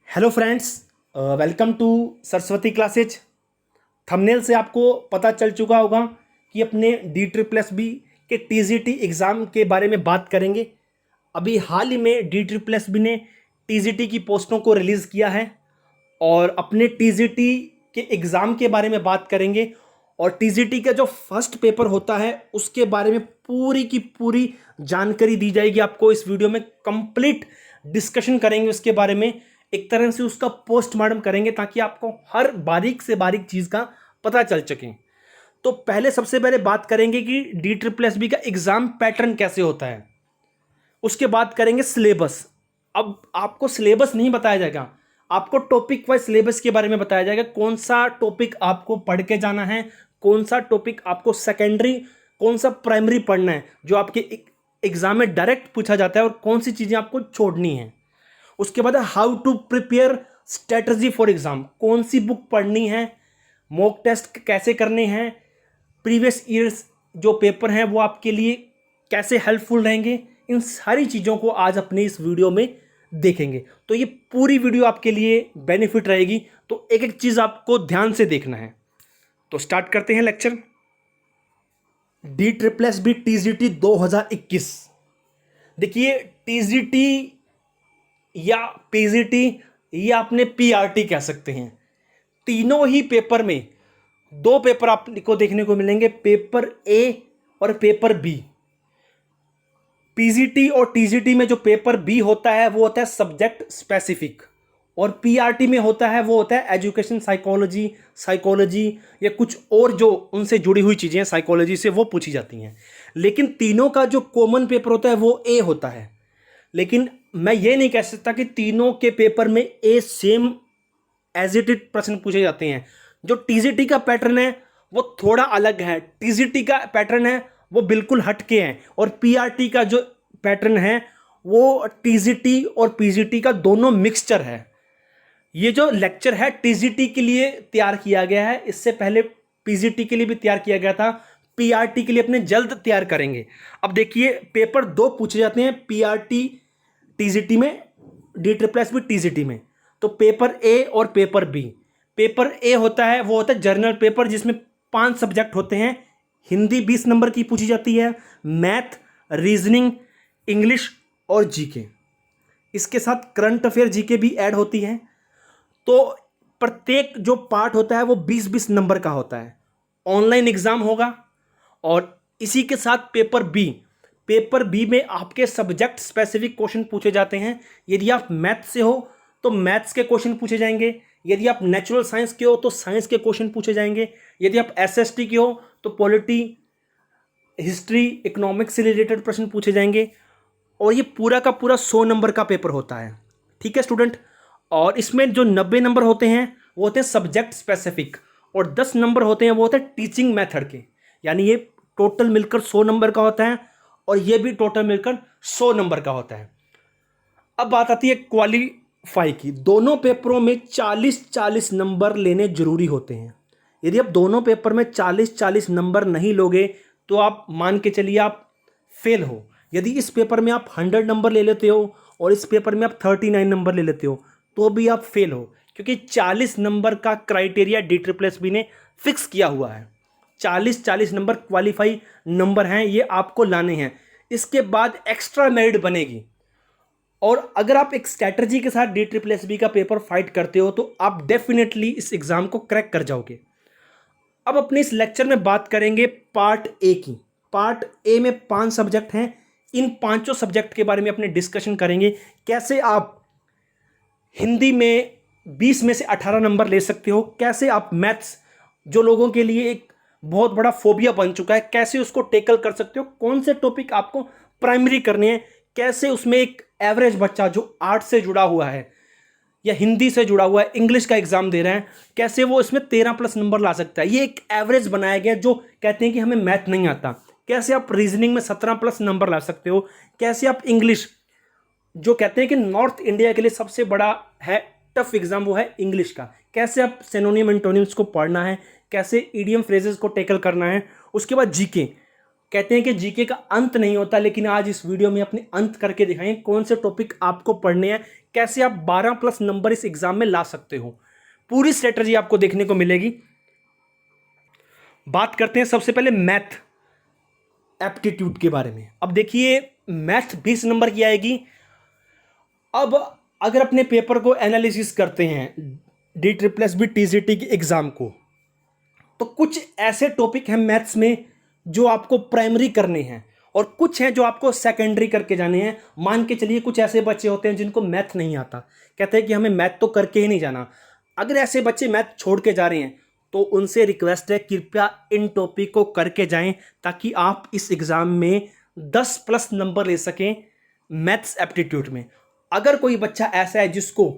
Hello friends, welcome to Saraswati classes. Thumbnail से आपको पता चल चुका होगा कि अपने डी के टीजीटी एग्ज़ाम के बारे में बात करेंगे। अभी हाल ही में डी ने टीजीटी की पोस्टों को रिलीज़ किया है और अपने टीजीटी के एग्ज़ाम के बारे में बात करेंगे। और टीजीटी का जो फर्स्ट पेपर होता है उसके बारे में पूरी की पूरी जानकारी दी जाएगी आपको इस वीडियो में। कंप्लीट डिस्कशन करेंगे उसके बारे में, एक तरह से उसका पोस्टमार्टम करेंगे ताकि आपको हर बारीक से बारीक चीज़ का पता चल सके। तो सबसे पहले बात करेंगे कि डी का एग्ज़ाम पैटर्न कैसे होता है। उसके बाद करेंगे सिलेबस। अब आपको सिलेबस नहीं बताया जाएगा, आपको टॉपिक वाइज सिलेबस के बारे में बताया जाएगा। कौन सा टॉपिक आपको पढ़ के जाना है, कौन सा टॉपिक आपको सेकेंडरी, कौन सा प्राइमरी पढ़ना है जो आपके एग्जाम में डायरेक्ट पूछा जाता है, और कौन सी चीज़ें आपको छोड़नी है। उसके बाद how to prepare strategy for exam, कौन सी बुक पढ़नी है, मॉक टेस्ट कैसे करने हैं, प्रीवियस ईयर्स जो पेपर हैं वो आपके लिए कैसे हेल्पफुल रहेंगे। इन सारी चीज़ों को आज अपने इस वीडियो में देखेंगे। तो ये पूरी वीडियो आपके लिए बेनिफिट रहेगी, तो एक एक चीज़ आपको ध्यान से देखना है। तो स्टार्ट करते हैं लेक्चर। D TGT 2021। देखिए, टीजीटी या पीजीटी या आपने पीआरटी कह सकते हैं, तीनों ही पेपर में दो पेपर आपको देखने को मिलेंगे, पेपर ए और पेपर बी। पीजीटी और टीजीटी में जो पेपर बी होता है वो होता है सब्जेक्ट स्पेसिफिक, और पीआरटी में होता है वो होता है एजुकेशन साइकोलॉजी या कुछ और जो उनसे जुड़ी हुई चीज़ें साइकोलॉजी से वो पूछी जाती हैं। लेकिन तीनों का जो कॉमन पेपर होता है वो ए होता है। लेकिन मैं ये नहीं कह सकता कि तीनों के पेपर में ए सेम एज इट इट प्रश्न पूछे जाते हैं। जो टीजीटी का पैटर्न है वो थोड़ा अलग है, टीजीटी का पैटर्न है वो बिल्कुल हटके है, और पीआरटी का जो पैटर्न है वो टीजीटी और पीजीटी का दोनों मिक्सचर है। ये जो लेक्चर है टीजीटी के लिए तैयार किया गया है, इससे पहले पीजीटी के लिए भी तैयार किया गया था, पीआरटी के लिए अपने जल्द तैयार करेंगे। अब देखिए, पेपर दो पूछे जाते हैं पीआरटी टीजीटी में, डी टीजीटी में। तो पेपर ए और पेपर बी। पेपर ए होता है वो होता है जर्नल पेपर, जिसमें 5 सब्जेक्ट होते हैं। हिंदी 20 नंबर की पूछी जाती है, मैथ, रीजनिंग, इंग्लिश और जीके। इसके साथ करंट अफेयर जीके भी ऐड होती है। तो प्रत्येक जो पार्ट होता है वो 20-20 नंबर का होता है। ऑनलाइन एग्जाम होगा। और इसी के साथ पेपर बी में आपके सब्जेक्ट स्पेसिफिक क्वेश्चन पूछे जाते हैं। यदि आप मैथ से हो तो मैथ्स के क्वेश्चन पूछे जाएंगे, यदि आप नेचुरल साइंस के हो तो साइंस के क्वेश्चन पूछे जाएंगे, यदि आप एसएसटी के हो तो पॉलिटी, हिस्ट्री, इकोनॉमिक्स से रिलेटेड प्रश्न पूछे जाएंगे। और ये पूरा का पूरा 100 नंबर का पेपर होता है। ठीक है स्टूडेंट। और इसमें जो 90 नंबर होते हैं वो होते हैं सब्जेक्ट स्पेसिफिक, और 10 नंबर होते हैं वो होते हैं टीचिंग मेथड के। यानी ये टोटल मिलकर 100 नंबर का होता है, और ये भी टोटल मिलकर 100 नंबर का होता है। अब बात आती है क्वालिफाई की। दोनों पेपरों में 40-40 नंबर लेने जरूरी होते हैं। यदि आप दोनों पेपर में 40-40 नंबर नहीं लोगे तो आप मान के चलिए आप फेल हो। यदि इस पेपर में आप 100 नंबर ले लेते हो और इस पेपर में आप 39 नंबर ले लेते हो तो भी आप फेल हो, क्योंकि 40 नंबर का क्राइटेरिया डी ने फिक्स किया हुआ है। 40-40 नंबर क्वालिफाई नंबर हैं, ये आपको लाने हैं। इसके बाद एक्स्ट्रा मेरिट बनेगी, और अगर आप एक स्ट्रैटेजी के साथ डी का पेपर फाइट करते हो तो आप डेफिनेटली इस एग्ज़ाम को क्रैक कर जाओगे। अब अपने इस लेक्चर में बात करेंगे पार्ट ए की। पार्ट ए में 5 सब्जेक्ट हैं। इन पांचों सब्जेक्ट के बारे में अपने डिस्कशन करेंगे। कैसे आप हिंदी में 20 में से 18 नंबर ले सकते हो, कैसे आप मैथ्स जो लोगों के लिए एक बहुत बड़ा फोबिया बन चुका है, कैसे उसको टेकल कर सकते हो, कौन से टॉपिक आपको प्राइमरी करने हैं, कैसे उसमें एक एवरेज बच्चा जो आर्ट से जुड़ा हुआ है या हिंदी से जुड़ा हुआ है, इंग्लिश का एग्जाम दे रहे हैं, कैसे वो इसमें 13+ नंबर ला सकता है। ये एक एवरेज बनाया गया जो कहते हैं कि हमें मैथ नहीं आता। कैसे आप रीजनिंग में 17+ नंबर ला सकते हो, कैसे आप इंग्लिश जो कहते हैं कि नॉर्थ इंडिया के लिए सबसे बड़ा है टफ एग्जाम वो है इंग्लिश का, कैसे आप सिनोनिम एंटोनिम्स को पढ़ना है, कैसे ईडियम फ्रेजेस को टेकल करना है। उसके बाद जीके, कहते हैं कि जीके का अंत नहीं होता, लेकिन आज इस वीडियो में अपने अंत करके दिखाएंगे कौन से टॉपिक आपको पढ़ने हैं, कैसे आप 12+ नंबर इस एग्जाम में ला सकते हो। पूरी स्ट्रेटजी आपको देखने को मिलेगी। बात करते हैं सबसे पहले मैथ एप्टीट्यूड के बारे में। अब देखिए, मैथ 20 नंबर की आएगी। अब अगर अपने पेपर को एनालिसिस करते हैं DSSB TCT के एग्जाम को, तो कुछ ऐसे टॉपिक हैं मैथ्स में जो आपको प्राइमरी करने हैं और कुछ हैं जो आपको सेकेंडरी करके जाने हैं। मान के चलिए कुछ ऐसे बच्चे होते हैं जिनको मैथ नहीं आता, कहते हैं कि हमें मैथ तो करके ही नहीं जाना। अगर ऐसे बच्चे मैथ छोड़ के जा रहे हैं तो उनसे रिक्वेस्ट है कृपया इन टॉपिक को करके जाएं, ताकि आप इस एग्ज़ाम में 10+ नंबर ले सकें मैथ्स एप्टीट्यूड में। अगर कोई बच्चा ऐसा है जिसको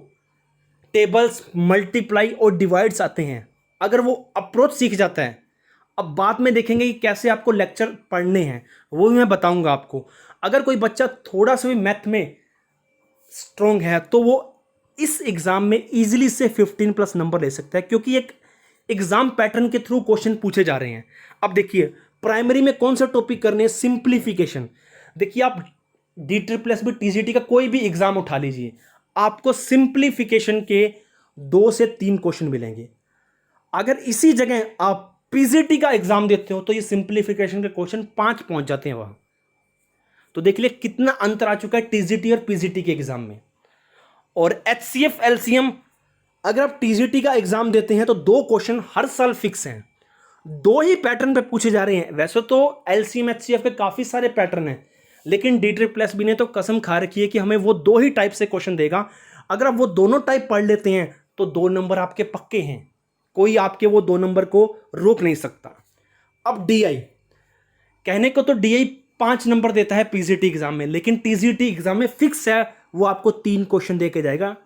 टेबल्स, मल्टीप्लाई और डिवाइड्स आते हैं, अगर वो अप्रोच सीख जाता है, अब बाद में देखेंगे कि कैसे आपको लेक्चर पढ़ने हैं, वो भी मैं बताऊंगा आपको। अगर कोई बच्चा थोड़ा सा भी मैथ में स्ट्रॉन्ग है तो वो इस एग्ज़ाम में इजीली से 15+ नंबर ले सकता है, क्योंकि एक एग्ज़ाम पैटर्न के थ्रू क्वेश्चन पूछे जा रहे हैं। अब देखिए, प्राइमरी में कौन सा टॉपिक करने हैं, सिंप्लीफिकेशन। देखिए, आप DSSB TCT का कोई भी एग्ज़ाम उठा लीजिए, आपको सिंप्लीफिकेशन के 2 से 3 क्वेश्चन मिलेंगे। अगर इसी जगह आप PCT का एग्जाम देते हो तो ये सिंप्लीफिकेशन के क्वेश्चन 5 पहुंच जाते हैं वहां। तो देख लिया कितना अंतर आ चुका है TCT और PCT के एग्जाम में। और HCF LCM, अगर आप TCT का एग्जाम देते हैं तो 2 क्वेश्चन हर साल फिक्स हैं, 2 ही पैटर्न पे पूछे जा रहे हैं। वैसे तो LCM HCF के काफी सारे पैटर्न हैं, लेकिन DSSB ने तो कसम खा रखी है कि हमें वो 2 ही टाइप से क्वेश्चन देगा। अगर आप वो दोनों टाइप पढ़ लेते हैं तो 2 नंबर आपके पक्के हैं, कोई आपके वो 2 नंबर को रोक नहीं सकता। अब DI, कहने को तो DI 5 नंबर देता है PCT एग्जाम में, लेकिन TCT एग्जाम में फिक्स है वो आपको 3 क्वेश्चन दे के जाएगा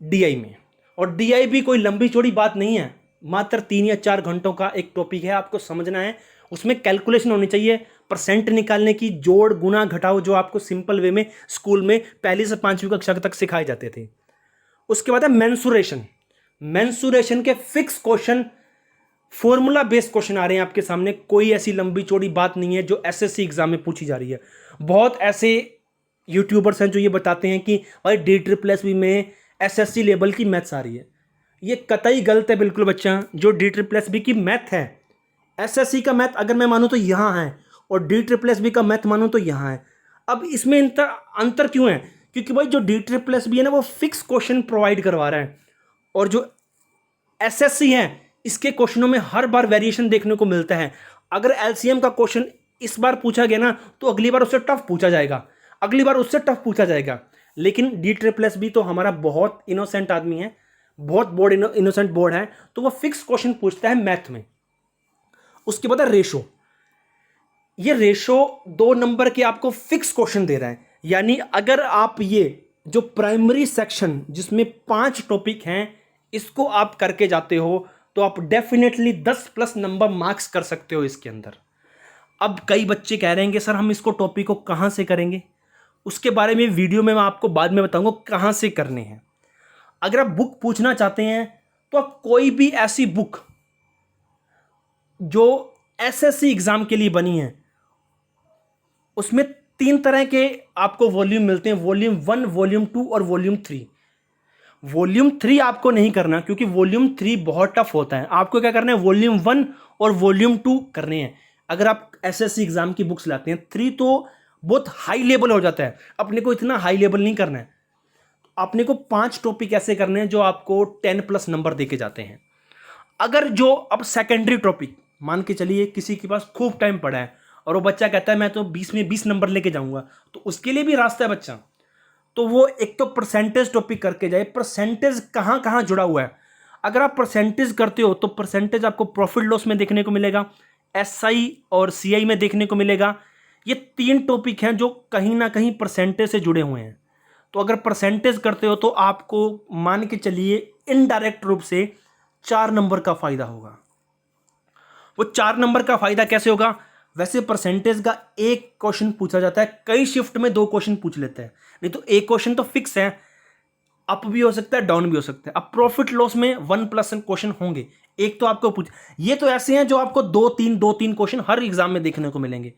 DI में। और DI भी कोई लंबी चौड़ी बात नहीं है, मात्र 3 या 4 घंटों का एक टॉपिक है, आपको समझना है। उसमें कैलकुलेशन होनी चाहिए, परसेंट निकालने की, जोड़ गुना घटाओ, जो आपको सिंपल वे में स्कूल में 1ली से 5वीं कक्षा तक सिखाए जाते थे। उसके बाद है मेंसुरेशन। मेंसुरेशन के fix question, formula based question आ रहे हैं आपके सामने। कोई ऐसी लंबी चौड़ी बात नहीं है जो SSC एग्जाम में पूछी जा रही है। बहुत ऐसे यूट्यूबर्स हैं जो ये बताते हैं कि भाई DSSB में SSC लेवल की मैथ्स आ रही है। ये कतई गलत है बिल्कुल बच्चा। जो DSSB की मैथ है, SSC का मैथ अगर मैं मानूं तो यहाँ है, और DSSB का मैथ मानूं तो यहाँ है। अब इसमें अंतर क्यों है? क्योंकि भाई जो DSSB है ना, वो फिक्स क्वेश्चन प्रोवाइड करवा रहा है, और जो SSC है इसके क्वेश्चनों में हर बार वेरिएशन देखने को मिलता है। अगर LCM का क्वेश्चन इस बार पूछा गया ना, तो अगली बार उससे टफ पूछा जाएगा, अगली बार उससे टफ पूछा जाएगा। लेकिन DSSB तो हमारा बहुत इनोसेंट आदमी है, बहुत बोर्ड इनोसेंट बोर्ड है, तो वो फिक्स क्वेश्चन पूछता है मैथ में। उसके बाद है रेशो। ये रेशो 2 नंबर के आपको फिक्स क्वेश्चन दे रहा है। यानी अगर आप ये जो प्राइमरी सेक्शन जिसमें 5 टॉपिक हैं, इसको आप करके जाते हो तो आप डेफिनेटली 10+ नंबर मार्क्स कर सकते हो इसके अंदर। अब कई बच्चे कह रहे हैं कि सर हम इसको टॉपिक को कहाँ से करेंगे, उसके बारे में वीडियो में मैं आपको बाद में बताऊंगा कहाँ से करने हैं। अगर आप बुक पूछना चाहते हैं तो आप कोई भी ऐसी बुक जो SSC एग्जाम के लिए बनी है, उसमें 3 तरह के आपको वॉल्यूम मिलते हैं, वॉल्यूम 1, वॉल्यूम 2 और वॉल्यूम 3। वॉल्यूम 3 आपको नहीं करना, क्योंकि वॉल्यूम 3 बहुत टफ होता है। आपको क्या करना है, वॉल्यूम 1 और वॉल्यूम 2 करने हैं। अगर आप SSC एग्जाम की बुक्स लाते हैं, 3 तो बहुत हाई लेवल हो जाता है, अपने को इतना हाई लेवल नहीं करना है। अपने को 5 टॉपिक ऐसे करने हैं जो आपको 10+ नंबर देके जाते हैं। अगर जो अब सेकेंडरी टॉपिक, मान के चलिए किसी के पास खूब टाइम पड़ा है और वो बच्चा कहता है मैं तो 20 में 20 नंबर लेके जाऊंगा, तो उसके लिए भी रास्ता है बच्चा। तो वो एक तो परसेंटेज टॉपिक करके जाए। परसेंटेज कहाँ कहाँ जुड़ा हुआ है, अगर आप परसेंटेज करते हो तो परसेंटेज आपको प्रॉफिट लॉस में देखने को मिलेगा, SI और CI में देखने को मिलेगा। ये 3 टॉपिक हैं जो कहीं ना कहीं परसेंटेज से जुड़े हुए हैं। तो अगर परसेंटेज करते हो तो आपको मान के चलिए इनडायरेक्ट रूप से 4 नंबर का फायदा होगा। वो 4 नंबर का फायदा कैसे होगा? वैसे परसेंटेज का एक क्वेश्चन पूछा जाता है, कई शिफ्ट में 2 क्वेश्चन पूछ लेते हैं, नहीं तो एक क्वेश्चन तो फिक्स है। अप भी हो सकता है, डाउन भी हो सकता है। अब प्रॉफिट लॉस में 1+ क्वेश्चन होंगे, एक तो आपको पूछ, ये तो ऐसे हैं जो आपको दो तीन क्वेश्चन हर एग्जाम में देखने को मिलेंगे।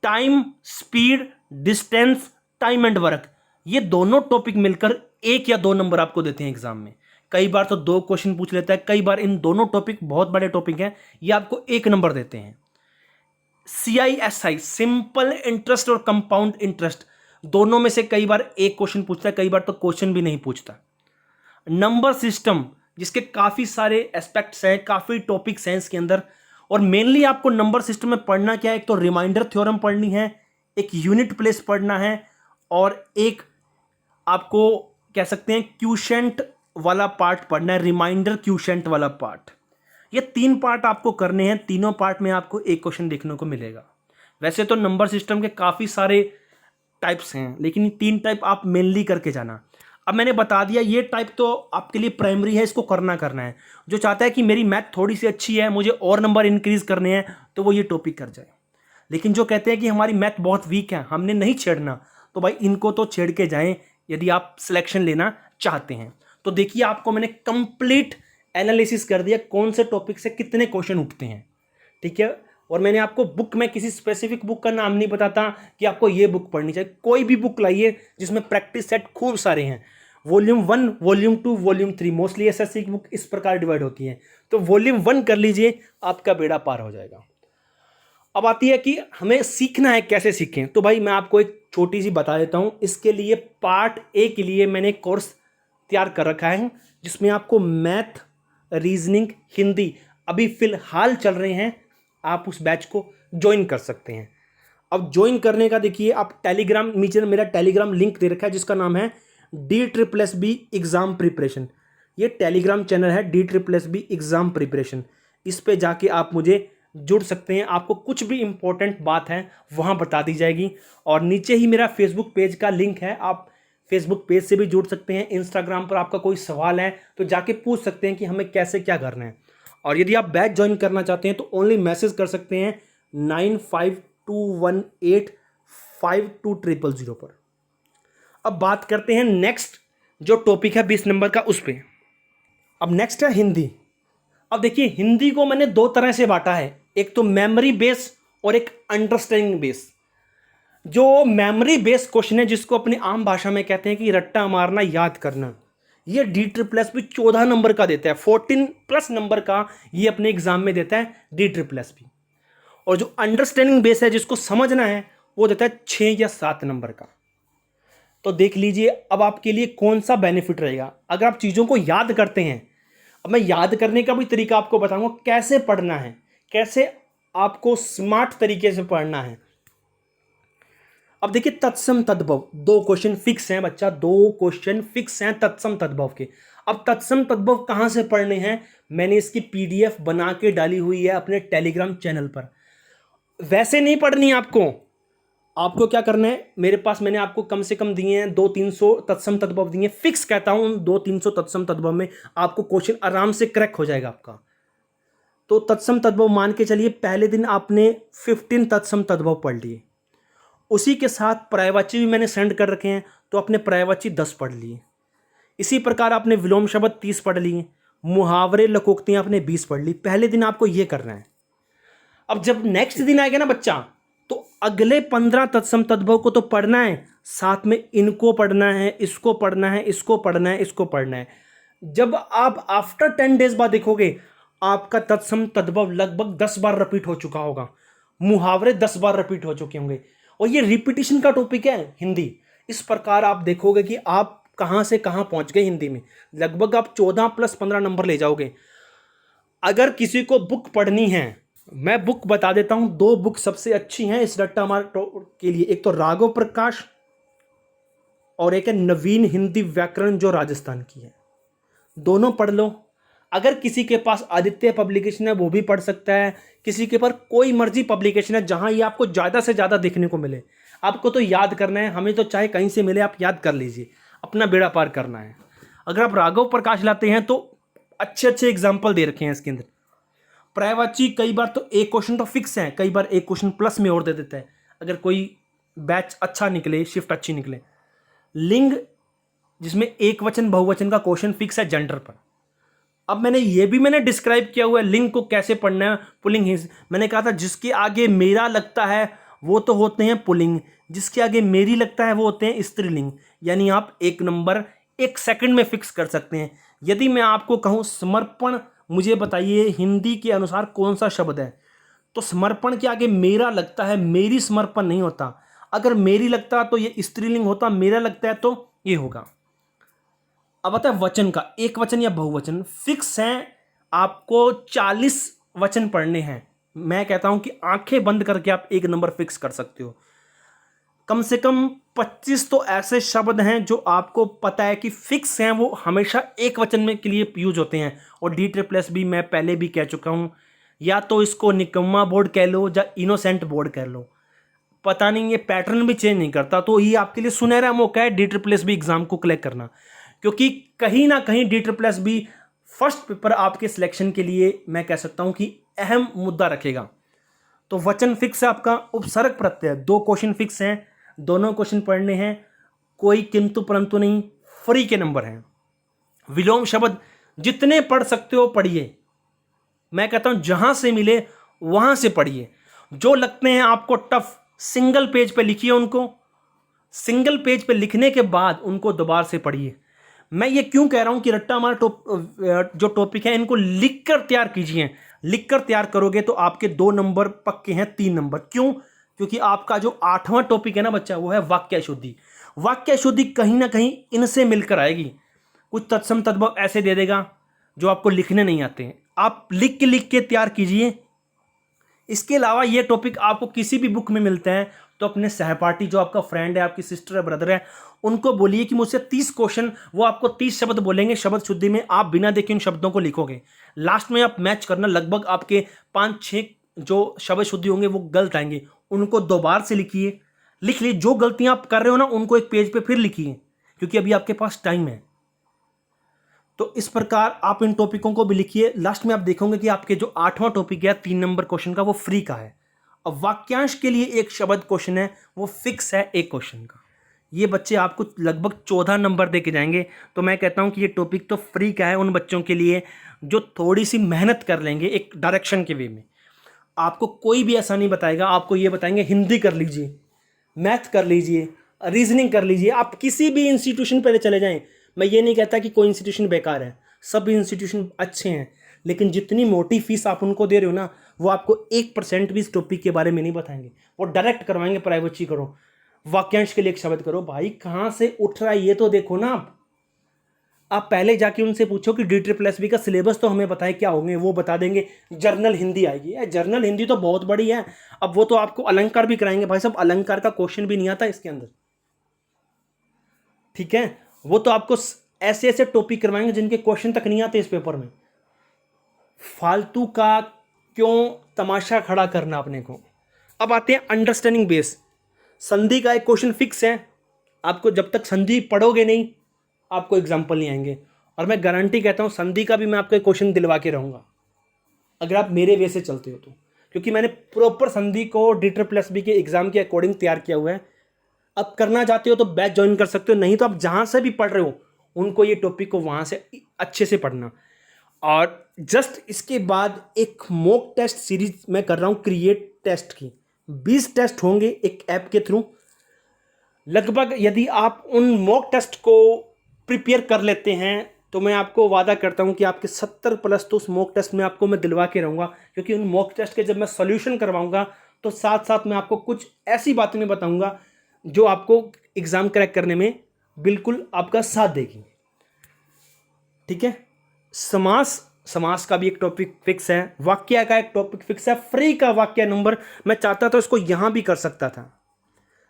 Time, speed, distance, time and work, ये दोनों टॉपिक मिलकर 1 या 2 नंबर आपको देते हैं एग्जाम में। कई बार तो 2 क्वेश्चन पूछ लेता है, कई बार इन दोनों टॉपिक बहुत बड़े टॉपिक हैं, ये आपको 1 नंबर देते हैं। CISI, सिंपल इंटरेस्ट और कंपाउंड इंटरेस्ट, दोनों में से कई बार एक क्वेश्चन पूछता है, कई बार तो क्वेश्चन भी नहीं पूछता। नंबर सिस्टम, जिसके काफी सारे एस्पेक्ट्स हैं, काफी टॉपिक्स हैं इसके अंदर, और मेनली आपको नंबर सिस्टम में पढ़ना क्या है, एक तो रिमाइंडर थ्योरम पढ़नी है, एक यूनिट प्लेस पढ़ना है, और एक आपको कह सकते हैं क्यूशेंट वाला पार्ट पढ़ना है, रिमाइंडर क्यूशेंट वाला पार्ट। ये 3 पार्ट आपको करने हैं, तीनों पार्ट में आपको एक क्वेश्चन देखने को मिलेगा। वैसे तो नंबर सिस्टम के काफ़ी सारे टाइप्स हैं, लेकिन ये 3 टाइप आप मेनली करके जाना। अब मैंने बता दिया ये टाइप तो आपके लिए प्राइमरी है, इसको करना है। जो चाहता है कि मेरी मैथ थोड़ी सी अच्छी है, मुझे और नंबर इंक्रीज करने हैं, तो वो ये टॉपिक कर जाए। लेकिन जो कहते हैं कि हमारी मैथ बहुत वीक है, हमने नहीं छेड़ना, तो भाई इनको तो छेड़ के जाएं यदि आप सिलेक्शन लेना चाहते हैं। तो देखिए आपको मैंने कंप्लीट एनालिसिस कर दिया कौन से टॉपिक से कितने क्वेश्चन उठते हैं, ठीक है। और मैंने आपको बुक में किसी स्पेसिफिक बुक का नाम नहीं बताता कि आपको ये बुक पढ़नी चाहिए, कोई भी बुक लाइए जिसमें प्रैक्टिस सेट खूब सारे हैं। Volume 1, volume 2, volume 3, mostly SSC की बुक इस प्रकार डिवाइड होती है, तो वॉल्यूम 1 कर लीजिए, आपका बेड़ा पार हो जाएगा। अब आती है कि हमें सीखना है, कैसे सीखें, तो भाई मैं आपको एक छोटी सी बता देता हूँ। इसके लिए पार्ट ए के लिए मैंने कोर्स तैयार कर रखा है, जिसमें आपको मैथ, रीजनिंग, हिंदी अभी फिलहाल चल रहे हैं, आप उस बैच को ज्वाइन कर सकते हैं। अब ज्वाइन करने का देखिए, आप टेलीग्राम, नीचे मेरा टेलीग्राम लिंक दे रखा है जिसका नाम है DSSB एग्जाम प्रिपरेशन। ये टेलीग्राम चैनल है DSSB एग्जाम प्रिपरेशन, इस पे जाके आप मुझे जुड़ सकते हैं। आपको कुछ भी इंपॉर्टेंट बात है वहाँ बता दी जाएगी। और नीचे ही मेरा फेसबुक पेज का लिंक है, आप फेसबुक पेज से भी जुड़ सकते हैं। इंस्टाग्राम पर आपका कोई सवाल है तो जाके पूछ सकते हैं कि हमें कैसे क्या करना है। और यदि आप बैच ज्वाइन करना चाहते हैं तो ओनली मैसेज कर सकते हैं 9521852000 पर। अब बात करते हैं नेक्स्ट जो टॉपिक है 20 नंबर का, उस पर। अब नेक्स्ट है हिंदी। अब देखिए हिंदी को मैंने 2 तरह से बांटा है, एक तो मेमोरी बेस और एक अंडरस्टैंडिंग बेस। जो मेमोरी बेस क्वेश्चन है, जिसको अपनी आम भाषा में कहते हैं कि रट्टा मारना, याद करना, ये DSSB 14 नंबर का देता है, 14+ नंबर का ये अपने एग्जाम में देता है DSSB। और जो अंडरस्टैंडिंग बेस है, जिसको समझना है, वो देता है 6 या 7 नंबर का। तो देख लीजिए अब आपके लिए कौन सा बेनिफिट रहेगा अगर आप चीज़ों को याद करते हैं। अब मैं याद करने का भी तरीका आपको बताऊंगा, कैसे पढ़ना है, कैसे आपको स्मार्ट तरीके से पढ़ना है। अब देखिए तत्सम तद्भव, 2 क्वेश्चन फिक्स हैं बच्चा, 2 क्वेश्चन फिक्स हैं तत्सम तद्भव के। अब तत्सम तद्भव कहाँ से पढ़ने हैं, मैंने इसकी PDF बना के डाली हुई है अपने टेलीग्राम चैनल पर। वैसे नहीं पढ़नी आपको क्या करना है, मेरे पास मैंने आपको कम से कम दिए हैं 200-300 तत्सम तद्भव दिए हैं, फिक्स कहता हूं 200-300 तत्सम तद्भव में आपको क्वेश्चन आराम से क्रैक हो जाएगा आपका। तो तत्सम तद्भव मान के चलिए पहले दिन आपने 15 तत्सम तद्भव पढ़ लिए, उसी के साथ पर्यायवाची भी मैंने सेंड कर रखे हैं, तो अपने पर्यायवाची 10 पढ़ लिए। इसी प्रकार आपने विलोम शब्द 30 पढ़ लिए, मुहावरे लकोक्तियां आपने 20 पढ़ ली। पहले दिन आपको ये करना है। अब जब नेक्स्ट दिन आएगा ना बच्चा, तो अगले 15 तत्सम तद्भव को तो पढ़ना है, साथ में इनको पढ़ना है, इसको पढ़ना है, इसको पढ़ना है, इसको पढ़ना है। जब आप आफ्टर 10 डेज बाद देखोगे, आपका तत्सम तद्भव लगभग 10 बार रिपीट हो चुका होगा, मुहावरे 10 बार रिपीट हो चुके होंगे। और ये रिपीटिशन का टॉपिक है हिंदी। इस प्रकार आप देखोगे कि आप कहां से कहां पहुंच गए हिंदी में, लगभग आप 14+15 नंबर ले जाओगे। अगर किसी को बुक पढ़नी है, मैं बुक बता देता हूं, 2 बुक सबसे अच्छी हैं इस रट्टा मार के लिए, एक तो राघव प्रकाश और एक है नवीन हिंदी व्याकरण जो राजस्थान की है। दोनों पढ़ लो। अगर किसी के पास आदित्य पब्लिकेशन है वो भी पढ़ सकता है, किसी के पास कोई मर्जी पब्लिकेशन है जहां ये आपको ज़्यादा से ज़्यादा देखने को मिले। आपको तो याद करना है, हमें तो चाहे कहीं से मिले आप याद कर लीजिए, अपना बेड़ा पार करना है। अगर आप राघव प्रकाश लाते हैं तो अच्छे अच्छे एग्जाम्पल दे रखे हैं इसके अंदर। पर्यायवाची कई बार तो एक क्वेश्चन तो फिक्स है, कई बार एक क्वेश्चन प्लस में और दे देता है, अगर कोई बैच अच्छा निकले, शिफ्ट अच्छी निकले। लिंग जिसमें एक वचन बहुवचन का क्वेश्चन फिक्स है जेंडर पर। अब मैंने डिस्क्राइब किया हुआ है लिंग को कैसे पढ़ना है, पुल्लिंग हिज। मैंने कहा था जिसके आगे मेरा लगता है वो तो होते हैं पुल्लिंग, जिसके आगे मेरी लगता है वो होते हैं स्त्रीलिंग। यानी आप एक नंबर 1 सेकंड में फिक्स कर सकते हैं। यदि मैं आपको कहूँ समर्पण, मुझे बताइए हिंदी के अनुसार कौन सा शब्द है, तो समर्पण के आगे मेरा लगता है, मेरी समर्पण नहीं होता। अगर मेरी लगता तो ये स्त्रीलिंग होता, मेरा लगता है तो ये होगा। अब आता है वचन का, एक वचन या बहुवचन फिक्स है। आपको 40 वचन पढ़ने हैं। मैं कहता हूं कि आंखें बंद करके आप एक नंबर फिक्स कर सकते हो। कम से कम 25 तो ऐसे शब्द हैं जो आपको पता है कि फिक्स हैं, वो हमेशा एक वचन में के लिए यूज होते हैं। और DSSS मैं पहले भी कह चुका हूं, या तो इसको निकम्मा बोर्ड कह लो या इनोसेंट बोर्ड कह लो, पता नहीं ये पैटर्न भी चेंज नहीं करता। तो ये आपके लिए सुनहरा मौका है DSSS एग्जाम को क्लियर करना, क्योंकि कहीं ना कहीं DSSS फर्स्ट पेपर आपके सिलेक्शन के लिए मैं कह सकता हूं कि अहम मुद्दा रखेगा। तो वचन फिक्स है आपका। उपसर्ग प्रत्यय 2 क्वेश्चन फिक्स हैं, दोनों क्वेश्चन पढ़ने हैं, कोई किंतु परंतु नहीं, फ्री के नंबर हैं। विलोम शब्द जितने पढ़ सकते हो पढ़िए, मैं कहता हूं जहां से मिले वहां से पढ़िए। जो लगते हैं आपको टफ, सिंगल पेज पे लिखिए उनको, सिंगल पेज पे लिखने के बाद उनको दोबारा से पढ़िए। मैं ये क्यों कह रहा हूं कि रट्टा मार जो टॉपिक है इनको लिखकर तैयार कीजिए। लिखकर तैयार करोगे तो आपके 2 नंबर पक्के हैं, 3 नंबर। क्यों? क्योंकि आपका जो 8वां टॉपिक है ना बच्चा, वो है वाक्य शुद्धि। वाक्य शुद्धि कहीं ना कहीं इनसे मिलकर आएगी। कुछ तत्सम तद्भव ऐसे दे देगा जो आपको लिखने नहीं आते हैं, आप लिख के तैयार कीजिए। इसके अलावा ये टॉपिक आपको किसी भी बुक में मिलते हैं तो अपने सहपाठी, जो आपका फ्रेंड है, आपकी सिस्टर है, ब्रदर है, उनको बोलिए कि मुझसे 30 क्वेश्चन, वो आपको 30 शब्द बोलेंगे शब्द शुद्धि में, आप बिना देखे उन शब्दों को लिखोगे। लास्ट में आप मैच करना, लगभग आपके 5-6 जो शब्द शुद्धि होंगे वो गलत आएंगे, उनको दोबारा से लिखिए। लिख लीजिए, जो गलतियां आप कर रहे हो ना उनको एक पेज पे फिर लिखिए, क्योंकि अभी आपके पास टाइम है। तो इस प्रकार आप इन टॉपिकों को भी लिखिए। लास्ट में आप देखोगे कि आपके जो 8वां टॉपिक है 3 नंबर क्वेश्चन का, वो फ्री का है। अब वाक्यांश के लिए एक शब्द क्वेश्चन है, वो फिक्स है एक क्वेश्चन का। ये बच्चे आपको लगभग 14 नंबर दे के जाएंगे। तो मैं कहता हूं कि ये टॉपिक तो फ्री का है उन बच्चों के लिए जो थोड़ी सी मेहनत कर लेंगे एक डायरेक्शन के वे में। आपको कोई भी ऐसा नहीं बताएगा, आपको ये बताएंगे हिंदी कर लीजिए, मैथ कर लीजिए, रीजनिंग कर लीजिए। आप किसी भी इंस्टीट्यूशन पर चले जाएं, मैं ये नहीं कहता कि कोई इंस्टीट्यूशन बेकार है, सब इंस्टीट्यूशन अच्छे हैं, लेकिन जितनी मोटी फीस आप उनको दे रहे हो ना, वो आपको 1% भी इस टॉपिक के बारे में नहीं बताएंगे। वो डायरेक्ट करवाएंगे प्राइवेट करो, वाक्यांश के लिए एक शब्द करो। भाई कहाँ से उठ रहा है ये तो देखो ना। आप पहले जाके उनसे पूछो कि DSSS का सिलेबस तो हमें बताए क्या होंगे, वो बता देंगे जर्नल हिंदी आएगी। जर्नल हिंदी तो बहुत बड़ी है, अब वो तो आपको अलंकार भी कराएंगे। भाई साहब अलंकार का क्वेश्चन भी नहीं आता इसके अंदर, ठीक है। वो तो आपको ऐसे ऐसे टॉपिक करवाएंगे जिनके क्वेश्चन तक नहीं आते इस पेपर में। फालतू का क्यों तमाशा खड़ा करना अपने को। अब आते हैं अंडरस्टैंडिंग बेस। संधि का एक क्वेश्चन फिक्स है, आपको जब तक संधि पढ़ोगे नहीं आपको एग्जाम्पल नहीं आएंगे। और मैं गारंटी कहता हूं संधि का भी मैं आपको एक क्वेश्चन दिलवा के रहूंगा अगर आप मेरे वे से चलते हो तो, क्योंकि मैंने प्रॉपर संधि को DSSS के एग्जाम के अकॉर्डिंग तैयार किया हुआ है। अब करना चाहते हो तो बैच ज्वाइन कर सकते हो, नहीं तो आप जहां से भी पढ़ रहे हो उनको ये टॉपिक को वहां से अच्छे से पढ़ना। और जस्ट इसके बाद एक मॉक टेस्ट सीरीज मैं कर रहा हूं क्रिएट टेस्ट की। 20 टेस्ट होंगे एक ऐप के थ्रू। लगभग यदि आप उन मॉक टेस्ट को प्रिपेयर कर लेते हैं तो मैं आपको वादा करता हूं कि आपके 70+ तो उस मॉक टेस्ट में आपको मैं दिलवा के रहूँगा। क्योंकि उन मॉक टेस्ट के जब मैं सोल्यूशन करवाऊंगा तो साथ साथ मैं आपको कुछ ऐसी बातें मैं बताऊंगा जो आपको एग्जाम क्रैक करने में बिल्कुल आपका साथ देगी, ठीक है। समास का भी एक टॉपिक फिक्स है, वाक्य का एक टॉपिक फिक्स है। फ्री का वाक्य नंबर मैं चाहता था इसको यहां भी कर सकता था,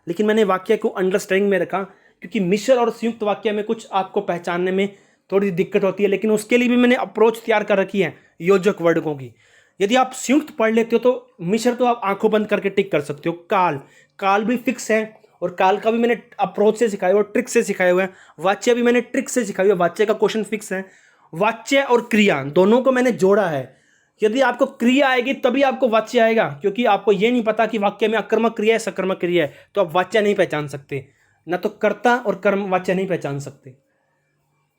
लेकिन मैंने वाक्य को अंडरस्टैंडिंग में रखा, क्योंकि मिश्र और संयुक्त वाक्य में कुछ आपको पहचानने में थोड़ी दिक्कत होती है। लेकिन उसके लिए भी मैंने अप्रोच तैयार कर रखी है योजक वर्डकों की। यदि आप संयुक्त पढ़ लेते हो तो मिश्र तो आप आंखों बंद करके टिक कर सकते हो। काल भी फिक्स है, और काल का भी मैंने अप्रोच से सिखाया हुआ, ट्रिक से सिखाया हुआ है। वाच्य भी मैंने ट्रिक से सिखाई हुआ, वाच्य का क्वेश्चन फिक्स है। वाच्य और क्रिया दोनों को मैंने जोड़ा है। यदि आपको क्रिया आएगी तभी आपको वाच्य आएगा, क्योंकि आपको ये नहीं पता कि वाक्य में आक्रामक क्रिया है सकर्मक क्रिया है, तो आप वाच्य नहीं पहचान सकते, ना तो कर्ता और कर्म वाच्य नहीं पहचान सकते।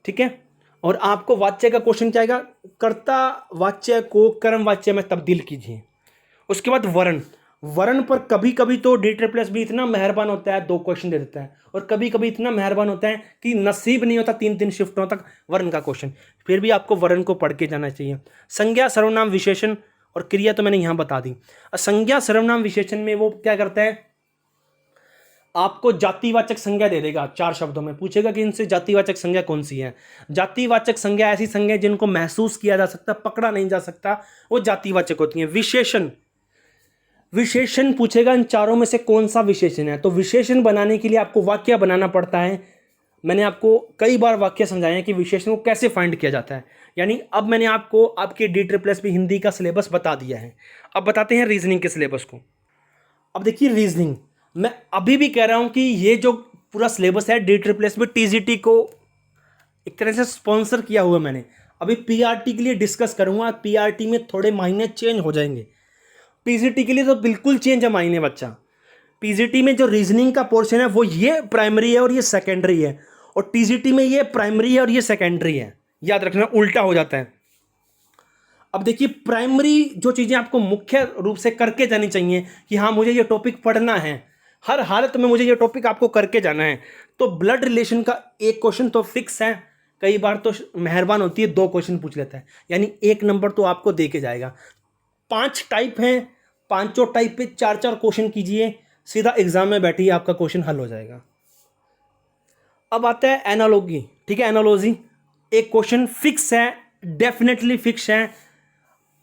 ठीक है। और आपको वाच्य का क्वेश्चन क्या आएगा, कर्ता वाच्य को कर्म वाच्य में तब्दील कीजिए। उसके बाद वर्ण, वर्ण पर कभी कभी तो DSSS इतना मेहरबान होता है 2 क्वेश्चन दे देता है, और कभी कभी इतना मेहरबान होता है कि नसीब नहीं होता 3-3 शिफ्टों तक वर्ण का क्वेश्चन, फिर भी आपको वर्ण को पढ़ के जाना चाहिए। संज्ञा सर्वनाम विशेषण और क्रिया तो मैंने यहां बता दी। संज्ञा सर्वनाम विशेषण में वो क्या करता है, आपको जातिवाचक संज्ञा दे देगा, 4 शब्दों में पूछेगा कि इनसे जातिवाचक संज्ञा कौन सी है। जातिवाचक संज्ञा ऐसी संज्ञा जिनको महसूस किया जा सकता, पकड़ा नहीं जा सकता, वो जातिवाचक होती हैं। विशेषण, विशेषण पूछेगा इन चारों में से कौन सा विशेषण है। तो विशेषण बनाने के लिए आपको वाक्य बनाना पड़ता है। मैंने आपको कई बार वाक्य समझाए हैं कि विशेषण को कैसे फाइंड किया जाता है। यानी अब मैंने आपको आपके DSSS हिंदी का सिलेबस बता दिया है। अब बताते हैं रीजनिंग के सिलेबस को। अब देखिए रीजनिंग, मैं अभी भी कह रहा हूं कि ये जो पूरा सिलेबस है DSSS में TGT को एक तरह से स्पॉन्सर किया हुआ मैंने। अभी PRT के लिए डिस्कस करूंगा, PRT में थोड़े मायने चेंज हो जाएंगे, PGT के लिए तो बिल्कुल चेंज है मायने बच्चा। PGT में जो रीजनिंग का पोर्शन है वो ये प्राइमरी है और ये सेकेंडरी है, और TGT में ये प्राइमरी है और ये सेकेंडरी है। याद रखना, उल्टा हो जाता है। अब देखिए, प्राइमरी जो चीज़ें आपको मुख्य रूप से करके जानी चाहिए कि हाँ मुझे ये टॉपिक पढ़ना है, हर हालत में मुझे ये टॉपिक आपको करके जाना है। तो ब्लड रिलेशन का एक क्वेश्चन तो फिक्स है, कई बार तो मेहरबान होती है 2 क्वेश्चन पूछ लेता है, यानी 1 नंबर तो आपको दे के जाएगा। 5 टाइप हैं, 5 टाइप पे 4-4 क्वेश्चन कीजिए, सीधा एग्जाम में बैठिए, आपका क्वेश्चन हल हो जाएगा। अब आता है एनालॉजी, ठीक है। एनालॉजी एक क्वेश्चन फिक्स है, डेफिनेटली फिक्स है।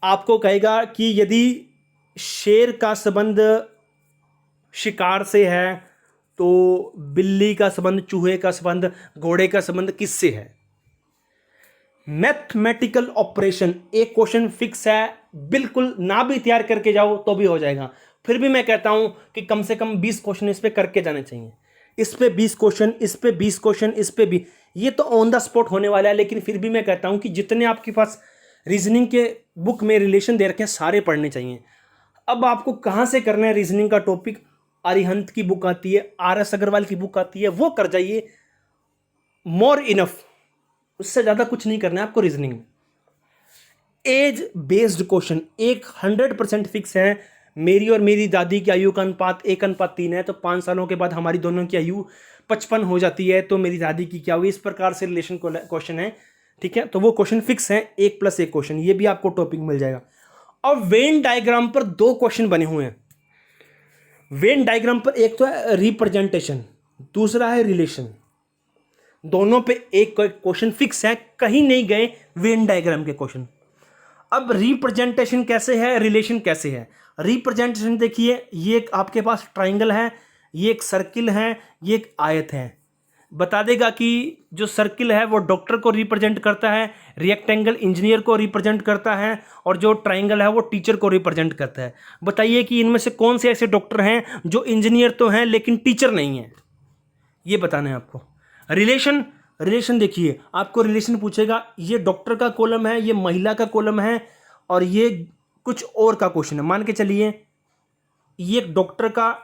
आपको कहेगा कि यदि शेर का संबंध शिकार से है तो बिल्ली का संबंध, चूहे का संबंध, घोड़े का संबंध किससे है। मैथमेटिकल ऑपरेशन एक क्वेश्चन फिक्स है, बिल्कुल ना भी तैयार करके जाओ तो भी हो जाएगा। फिर भी मैं कहता हूं कि कम से कम 20 क्वेश्चन इस पे करके जाने चाहिए। इस पे 20 क्वेश्चन, इस पे 20 क्वेश्चन, इस पे भी, ये तो ऑन द स्पॉट होने वाला है। लेकिन फिर भी मैं कहता हूं कि जितने आपके पास रीजनिंग के बुक में रिलेशन दे रखे हैं सारे पढ़ने चाहिए। अब आपको कहां से करना है रीजनिंग का टॉपिक, अरिहंत की बुक आती है, RS अग्रवाल की बुक आती है, वो कर जाइए, मोर इनफ, उससे ज्यादा कुछ नहीं करना है आपको रीजनिंग में। एज बेस्ड क्वेश्चन एक 100% फिक्स है। मेरी और मेरी दादी की आयु का अनुपात 1:3 है, तो 5 सालों के बाद हमारी दोनों की आयु 55 हो जाती है, तो मेरी दादी की क्या हुई, इस प्रकार से रिलेशन क्वेश्चन है, ठीक है। तो वो क्वेश्चन फिक्स है, 1+1 क्वेश्चन, ये भी आपको टॉपिक मिल जाएगा। और वेन डायग्राम पर 2 क्वेश्चन बने हुए हैं। वेन डायग्राम पर एक तो है रिप्रेजेंटेशन, दूसरा है रिलेशन, दोनों पे एक क्वेश्चन फिक्स है, कहीं नहीं गए वेन डायग्राम के क्वेश्चन। अब रिप्रेजेंटेशन कैसे है, रिलेशन कैसे है। रिप्रेजेंटेशन देखिए, ये एक आपके पास ट्राइंगल है, ये एक सर्किल है, ये एक आयत है। बता देगा कि जो सर्किल है वो डॉक्टर को रिप्रेजेंट करता है, रेक्टेंगल इंजीनियर को रिप्रेजेंट करता है, और जो ट्राइंगल है वो टीचर को रिप्रेजेंट करता है। बताइए कि इनमें से कौन से ऐसे डॉक्टर हैं जो इंजीनियर तो हैं लेकिन टीचर नहीं है, ये बताना है आपको। रिलेशन, रिलेशन देखिए, आपको रिलेशन पूछेगा, ये डॉक्टर का कॉलम है, ये महिला का कॉलम है, और ये कुछ और का क्वेश्चन है। मान के चलिए ये डॉक्टर का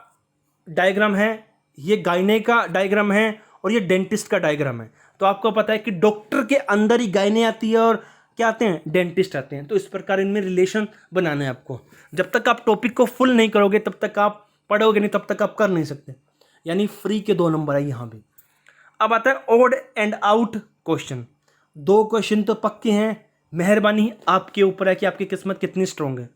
डायग्राम है, ये गायने का डायग्राम है, और ये डेंटिस्ट का डायग्राम है। तो आपको पता है कि डॉक्टर के अंदर ही गायने आती है और क्या आते हैं, डेंटिस्ट आते हैं। तो इस प्रकार इनमें रिलेशन बनाना है आपको। जब तक आप टॉपिक को फुल नहीं करोगे तब तक आप पढ़ोगे नहीं, तब तक आप कर नहीं सकते। यानी फ्री के 2 नंबर है यहाँ भी। अब आता है odd and out question. 2 question तो पक्के हैं, मेहरबानी आपके ऊपर है कि आपकी किस्मत कितनी स्ट्रांग है।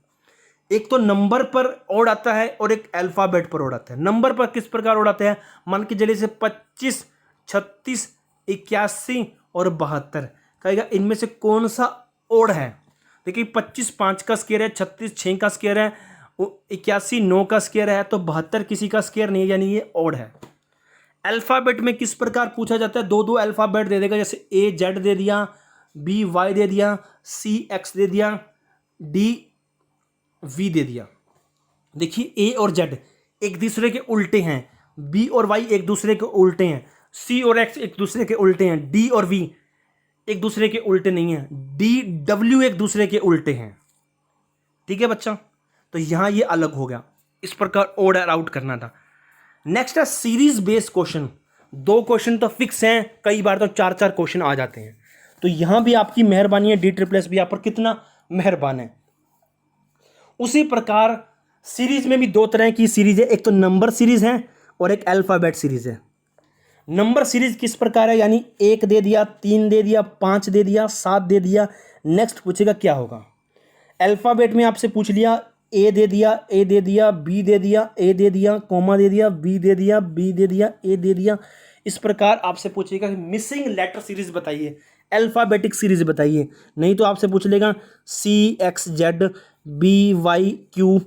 एक तो नंबर पर ओड आता है और एक अल्फाबेट पर ओड आता है। नंबर पर किस प्रकार ओड आता है, मान के चलिए से 25, 36, 81 और 72, कहेगा इनमें से कौन सा ओड है। देखिए 25 5 का स्क्वायर है, 36 6 का स्क्वायर है, 81 9 का स्क्वायर है, तो 72 किसी का स्क्वायर नहीं है, यानी ये ओड है। अल्फाबेट में किस प्रकार पूछा जाता है, 2-2 अल्फाबेट दे देगा, जैसे AZ दे दिया, BY दे दिया, CX दे दिया, DV दे दिया। देखिए A और Z एक दूसरे के उल्टे हैं, B और Y एक दूसरे के उल्टे हैं, C और X एक दूसरे के उल्टे हैं, D और V एक दूसरे के उल्टे नहीं है, DW एक दूसरे के उल्टे हैं। ठीक है बच्चा, तो यहां ये अलग हो गया। इस प्रकार ओड और आउट करना था। नेक्स्ट है सीरीज बेस्ड क्वेश्चन। 2 क्वेश्चन तो फिक्स हैं, कई बार तो 4-4 क्वेश्चन आ जाते हैं। तो यहाँ भी आपकी मेहरबानी है, DSSS भी आप पर कितना मेहरबान है। उसी प्रकार सीरीज में भी 2 तरह की सीरीज है, एक तो नंबर सीरीज है और एक अल्फ़ाबेट सीरीज है। नंबर सीरीज किस प्रकार है, यानी 1 दे दिया, 3 दे दिया, 5 दे दिया, 7 दे दिया, नेक्स्ट पूछेगा क्या होगा। अल्फ़ाबेट में आपसे पूछ लिया, ए दे दिया, ए दे दिया, बी दे दिया, ए दे दिया, कॉमा दे दिया, बी दे दिया, बी दे दिया, ए दे दिया। इस प्रकार आपसे पूछेगा मिसिंग लेटर सीरीज बताइए, अल्फ़ाबेटिक सीरीज बताइए। नहीं तो आपसे पूछ लेगा CXZ BYQ,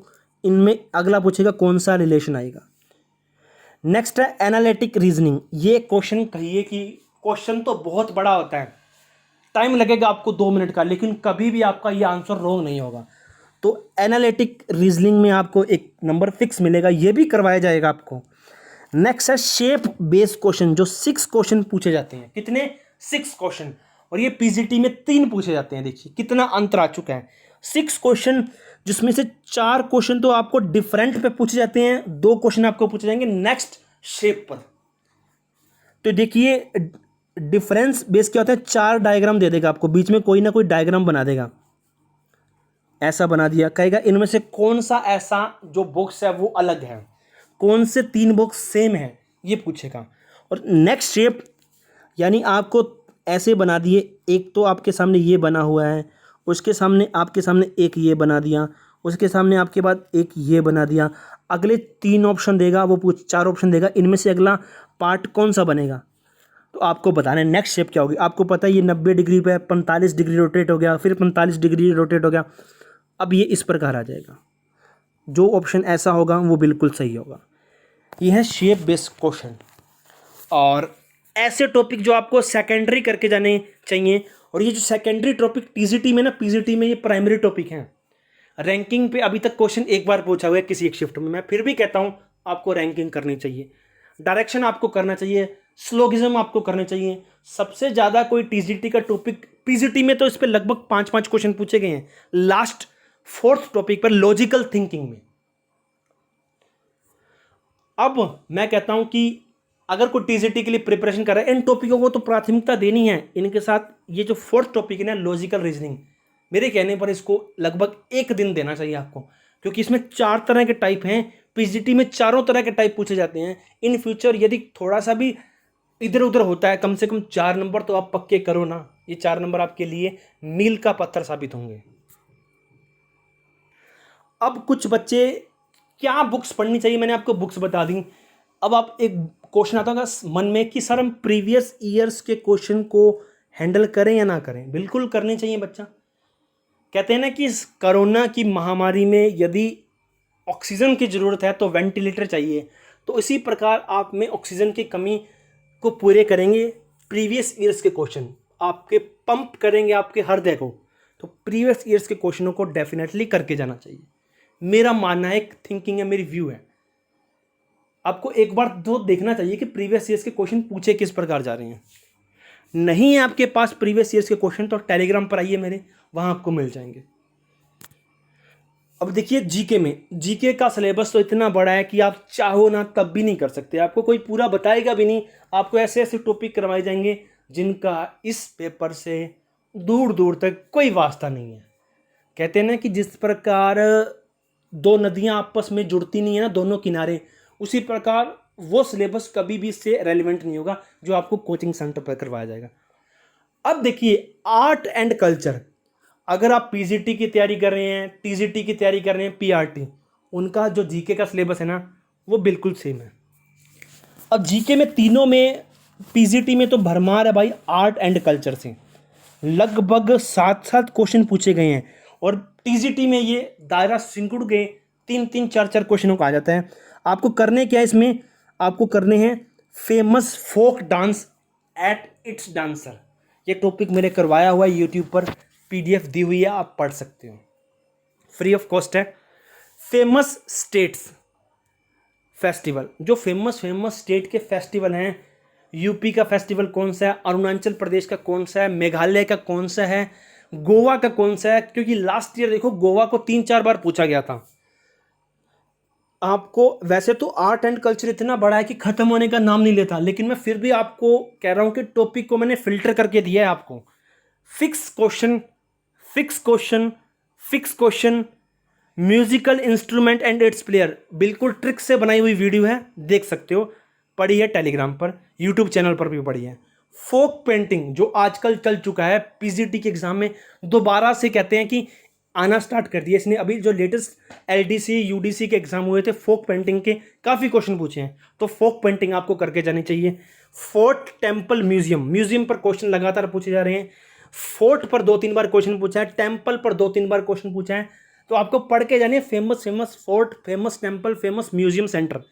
इनमें अगला पूछेगा कौन सा रिलेशन आएगा। नेक्स्ट है एनालिटिक रीजनिंग। ये क्वेश्चन कहिए कि क्वेश्चन तो बहुत बड़ा होता है, टाइम लगेगा आपको 2 मिनट का, लेकिन कभी भी आपका ये आंसर रॉन्ग नहीं होगा। तो एनालिटिक रीजनिंग में आपको एक नंबर फिक्स मिलेगा, ये भी करवाया जाएगा आपको। नेक्स्ट है शेप बेस्ड क्वेश्चन, जो 6 क्वेश्चन पूछे जाते हैं। कितने? 6 क्वेश्चन, और ये पीजीटी में 3 पूछे जाते हैं। देखिए कितना अंतर आ चुका है। 6 क्वेश्चन, जिसमें से 4 क्वेश्चन तो आपको डिफरेंट पे पूछे जाते हैं, 2 क्वेश्चन आपको पूछे जाएंगे नेक्स्ट शेप पर। तो देखिए डिफरेंस बेस क्या होता है, 4 डायग्राम दे देगा आपको, बीच में कोई ना कोई डायग्राम बना देगा। ऐसा बना दिया, कहेगा इनमें से कौन सा ऐसा जो बॉक्स है वो अलग है, कौन से 3 बॉक्स सेम है, ये पूछेगा। और नेक्स्ट शेप यानी आपको ऐसे बना दिए, एक तो आपके सामने ये बना हुआ है, उसके सामने आपके सामने एक ये बना दिया, उसके सामने आपके बाद एक ये बना दिया, अगले 3 ऑप्शन देगा, वो 4 ऑप्शन देगा, इनमें से अगला पार्ट कौन सा बनेगा, तो आपको बताना है नेक्स्ट शेप क्या होगी। आपको पता है ये 90 डिग्री पे 45 डिग्री रोटेट हो गया, फिर 45 डिग्री रोटेट हो गया, अब ये इस प्रकार आ जाएगा। जो ऑप्शन ऐसा होगा वो बिल्कुल सही होगा। ये है शेप बेस्ड क्वेश्चन। और ऐसे टॉपिक जो आपको सेकेंडरी करके जाने चाहिए, और ये जो सेकेंडरी टॉपिक टीजीटी में ना, पीजीटी में ये प्राइमरी टॉपिक हैं। रैंकिंग पे अभी तक क्वेश्चन एक बार पूछा हुआ है किसी एक शिफ्ट में, मैं फिर भी कहता हूँ आपको रैंकिंग करनी चाहिए, डायरेक्शन आपको करना चाहिए, स्लोगिज्म आपको करने चाहिए। सबसे ज़्यादा कोई टीजीटी का टॉपिक पीजीटी में तो इस पर लगभग 5-5 क्वेश्चन पूछे गए हैं, लास्ट 4th टॉपिक पर लॉजिकल थिंकिंग में। अब मैं कहता हूं कि अगर कोई टीजीटी के लिए प्रिपरेशन कर रहा है, इन टॉपिकों को तो प्राथमिकता देनी है, इनके साथ ये जो 4th टॉपिक है ना लॉजिकल रीजनिंग, मेरे कहने पर इसको लगभग 1 दिन देना चाहिए आपको, क्योंकि इसमें 4 तरह के टाइप हैं। पीजीटी में चारों तरह के टाइप पूछे जाते हैं। इन फ्यूचर यदि थोड़ा सा भी इधर उधर होता है, कम से कम 4 नंबर तो आप पक्के करो ना, ये 4 नंबर आपके लिए मील का पत्थर साबित होंगे। अब कुछ बच्चे क्या बुक्स पढ़नी चाहिए, मैंने आपको बुक्स बता दी। अब आप एक क्वेश्चन आता होगा मन में कि सर हम प्रीवियस ईयर्स के क्वेश्चन को हैंडल करें या ना करें। बिल्कुल करनी चाहिए बच्चा। कहते हैं ना कि इस कोरोना की महामारी में यदि ऑक्सीजन की ज़रूरत है तो वेंटिलेटर चाहिए, तो इसी प्रकार आप में ऑक्सीजन की कमी को पूरे करेंगे प्रीवियस ईयर्स के क्वेश्चन, आपके पंप करेंगे आपके हृदय को। तो प्रीवियस ईयर्स के क्वेश्चनों को डेफिनेटली करके जाना चाहिए, मेरा मानना है, एक थिंकिंग है, मेरी व्यू है। आपको एक बार तो देखना चाहिए कि प्रीवियस ईयर्स के क्वेश्चन पूछे किस प्रकार जा रहे हैं। नहीं है आपके पास प्रीवियस ईयर्स के क्वेश्चन तो टेलीग्राम पर आइए मेरे, वहां आपको मिल जाएंगे। अब देखिए जीके में, जीके का सिलेबस तो इतना बड़ा है कि आप चाहो ना तब भी नहीं कर सकते, आपको कोई पूरा बताएगा भी नहीं। आपको ऐसे ऐसे टॉपिक करवाए जाएंगे जिनका इस पेपर से दूर दूर तक कोई वास्ता नहीं है। कहते हैं ना कि जिस प्रकार 2 नदियां आपस में जुड़ती नहीं है ना दोनों किनारे, उसी प्रकार वो सिलेबस कभी भी इससे रेलिवेंट नहीं होगा जो आपको कोचिंग सेंटर पर करवाया जाएगा। अब देखिए आर्ट एंड कल्चर, अगर आप पीजीटी की तैयारी कर रहे हैं, टीजीटी की तैयारी कर रहे हैं, पीआरटी, उनका जो जीके का सिलेबस है ना वो बिल्कुल सेम है। अब जीके में तीनों में, पीजीटी में तो भरमार है भाई आर्ट एंड कल्चर से, लगभग 7-7 क्वेश्चन पूछे गए हैं। और टीजीटी में ये दायरा सिंकुड़ गए, 3-3, 4-4 क्वेश्चनों का आ जाता है। आपको करने क्या है इसमें, आपको करने हैं famous folk dance at its dancer. ये टॉपिक मैंने करवाया हुआ है यूट्यूब पर, पीडीएफ दी हुई है, आप पढ़ सकते हो, फ्री ऑफ कॉस्ट है। फेमस स्टेट्स फेस्टिवल, जो फेमस स्टेट के फेस्टिवल हैं, यूपी का फेस्टिवल कौन सा है, अरुणाचल प्रदेश का कौन सा है, मेघालय का कौन सा है, गोवा का कौन सा है, क्योंकि लास्ट ईयर देखो गोवा को 3-4 बार पूछा गया था। आपको वैसे तो आर्ट एंड कल्चर इतना बड़ा है कि खत्म होने का नाम नहीं लेता, लेकिन मैं फिर भी आपको कह रहा हूं कि टॉपिक को मैंने फिल्टर करके दिया है आपको। Fix question, fix question, fix question, musical instrument and it's player, बिल्कुल ट्रिक से बनाई हुई वीडियो है, देख सकते हो, पड़ी है टेलीग्राम पर, यूट्यूब चैनल पर भी पड़ी है। फोक पेंटिंग जो आजकल चल चुका है, पीजीटी के एग्जाम में दोबारा से कहते हैं कि आना स्टार्ट कर दिया इसने। अभी जो लेटेस्ट एलडीसी यूडीसी के एग्जाम हुए थे, फोक पेंटिंग के काफ़ी क्वेश्चन पूछे हैं, तो फोक पेंटिंग आपको करके जानी चाहिए। फोर्ट टेम्पल म्यूजियम, म्यूजियम पर क्वेश्चन लगातार पूछे जा रहे हैं। फोर्ट पर 2-3 बार क्वेश्चन पूछा है, टेम्पल पर 2-3 बार क्वेश्चन पूछा है, तो आपको पढ़ के जानिए famous famous fort, famous temple, famous museum centre.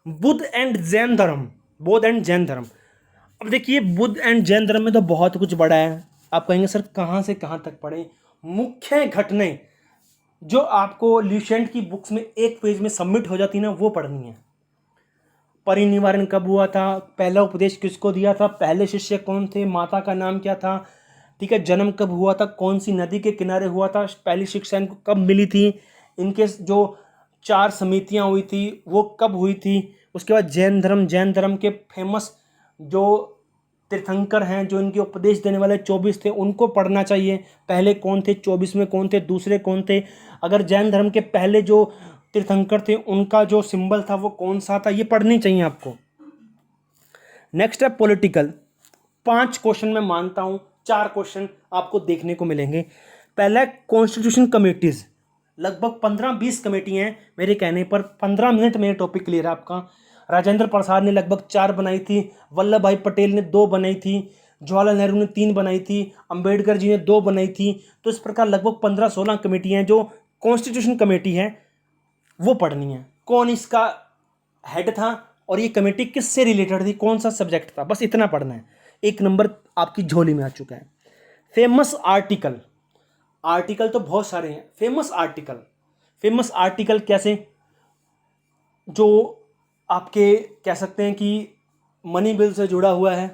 Buddha and Jain धर्म, बुद्ध एंड जैन धर्म। अब देखिए बुद्ध एंड जैन धर्म में तो बहुत कुछ बड़ा है। आप कहेंगे सर कहाँ से कहाँ तक पढ़े? मुख्य घटनाएं जो आपको ल्यूसेंट की बुक्स में एक पेज में सबमिट हो जाती ना, वो पढ़नी है। परिनिर्वाण कब हुआ था, पहला उपदेश किसको दिया था, पहले शिष्य कौन थे, माता का नाम क्या था, ठीक है, जन्म कब हुआ था, कौन सी नदी के किनारे हुआ था, पहली शिक्षा इनको कब मिली थी, इनके जो 4 समितियां हुई थी वो कब हुई थी। उसके बाद जैन धर्म, जैन धर्म के फेमस जो तीर्थंकर हैं, जो इनके उपदेश देने वाले 24 थे, उनको पढ़ना चाहिए। पहले कौन थे, 24 में कौन थे, दूसरे कौन थे। अगर जैन धर्म के पहले जो तीर्थंकर थे उनका जो सिंबल था वो कौन सा था, ये पढ़नी चाहिए आपको। नेक्स्ट है पॉलिटिकल। 5 क्वेश्चन मैं मानता हूँ, 4 क्वेश्चन आपको देखने को मिलेंगे। पहला है कॉन्स्टिट्यूशन कमेटीज, लगभग 15-20 कमेटी हैं मेरे कहने पर। 15 मिनट में टॉपिक क्लियर है आपका। राजेंद्र प्रसाद ने लगभग 4 बनाई थी, वल्लभ भाई पटेल ने 2 बनाई थी, जवाहरलाल नेहरू ने 3 बनाई थी, अंबेडकर जी ने 2 बनाई थी। तो इस प्रकार लगभग 15-16 कमेटी हैं जो कॉन्स्टिट्यूशन कमेटी है, वो पढ़नी है। कौन इसका हेड था और ये कमेटी किससे रिलेटेड थी, कौन सा सब्जेक्ट था, बस इतना पढ़ना है। 1 नंबर आपकी झोली में आ चुका है। फेमस आर्टिकल, आर्टिकल तो बहुत सारे हैं। फेमस आर्टिकल, फेमस आर्टिकल कैसे, जो आपके कह सकते हैं कि मनी बिल से जुड़ा हुआ है,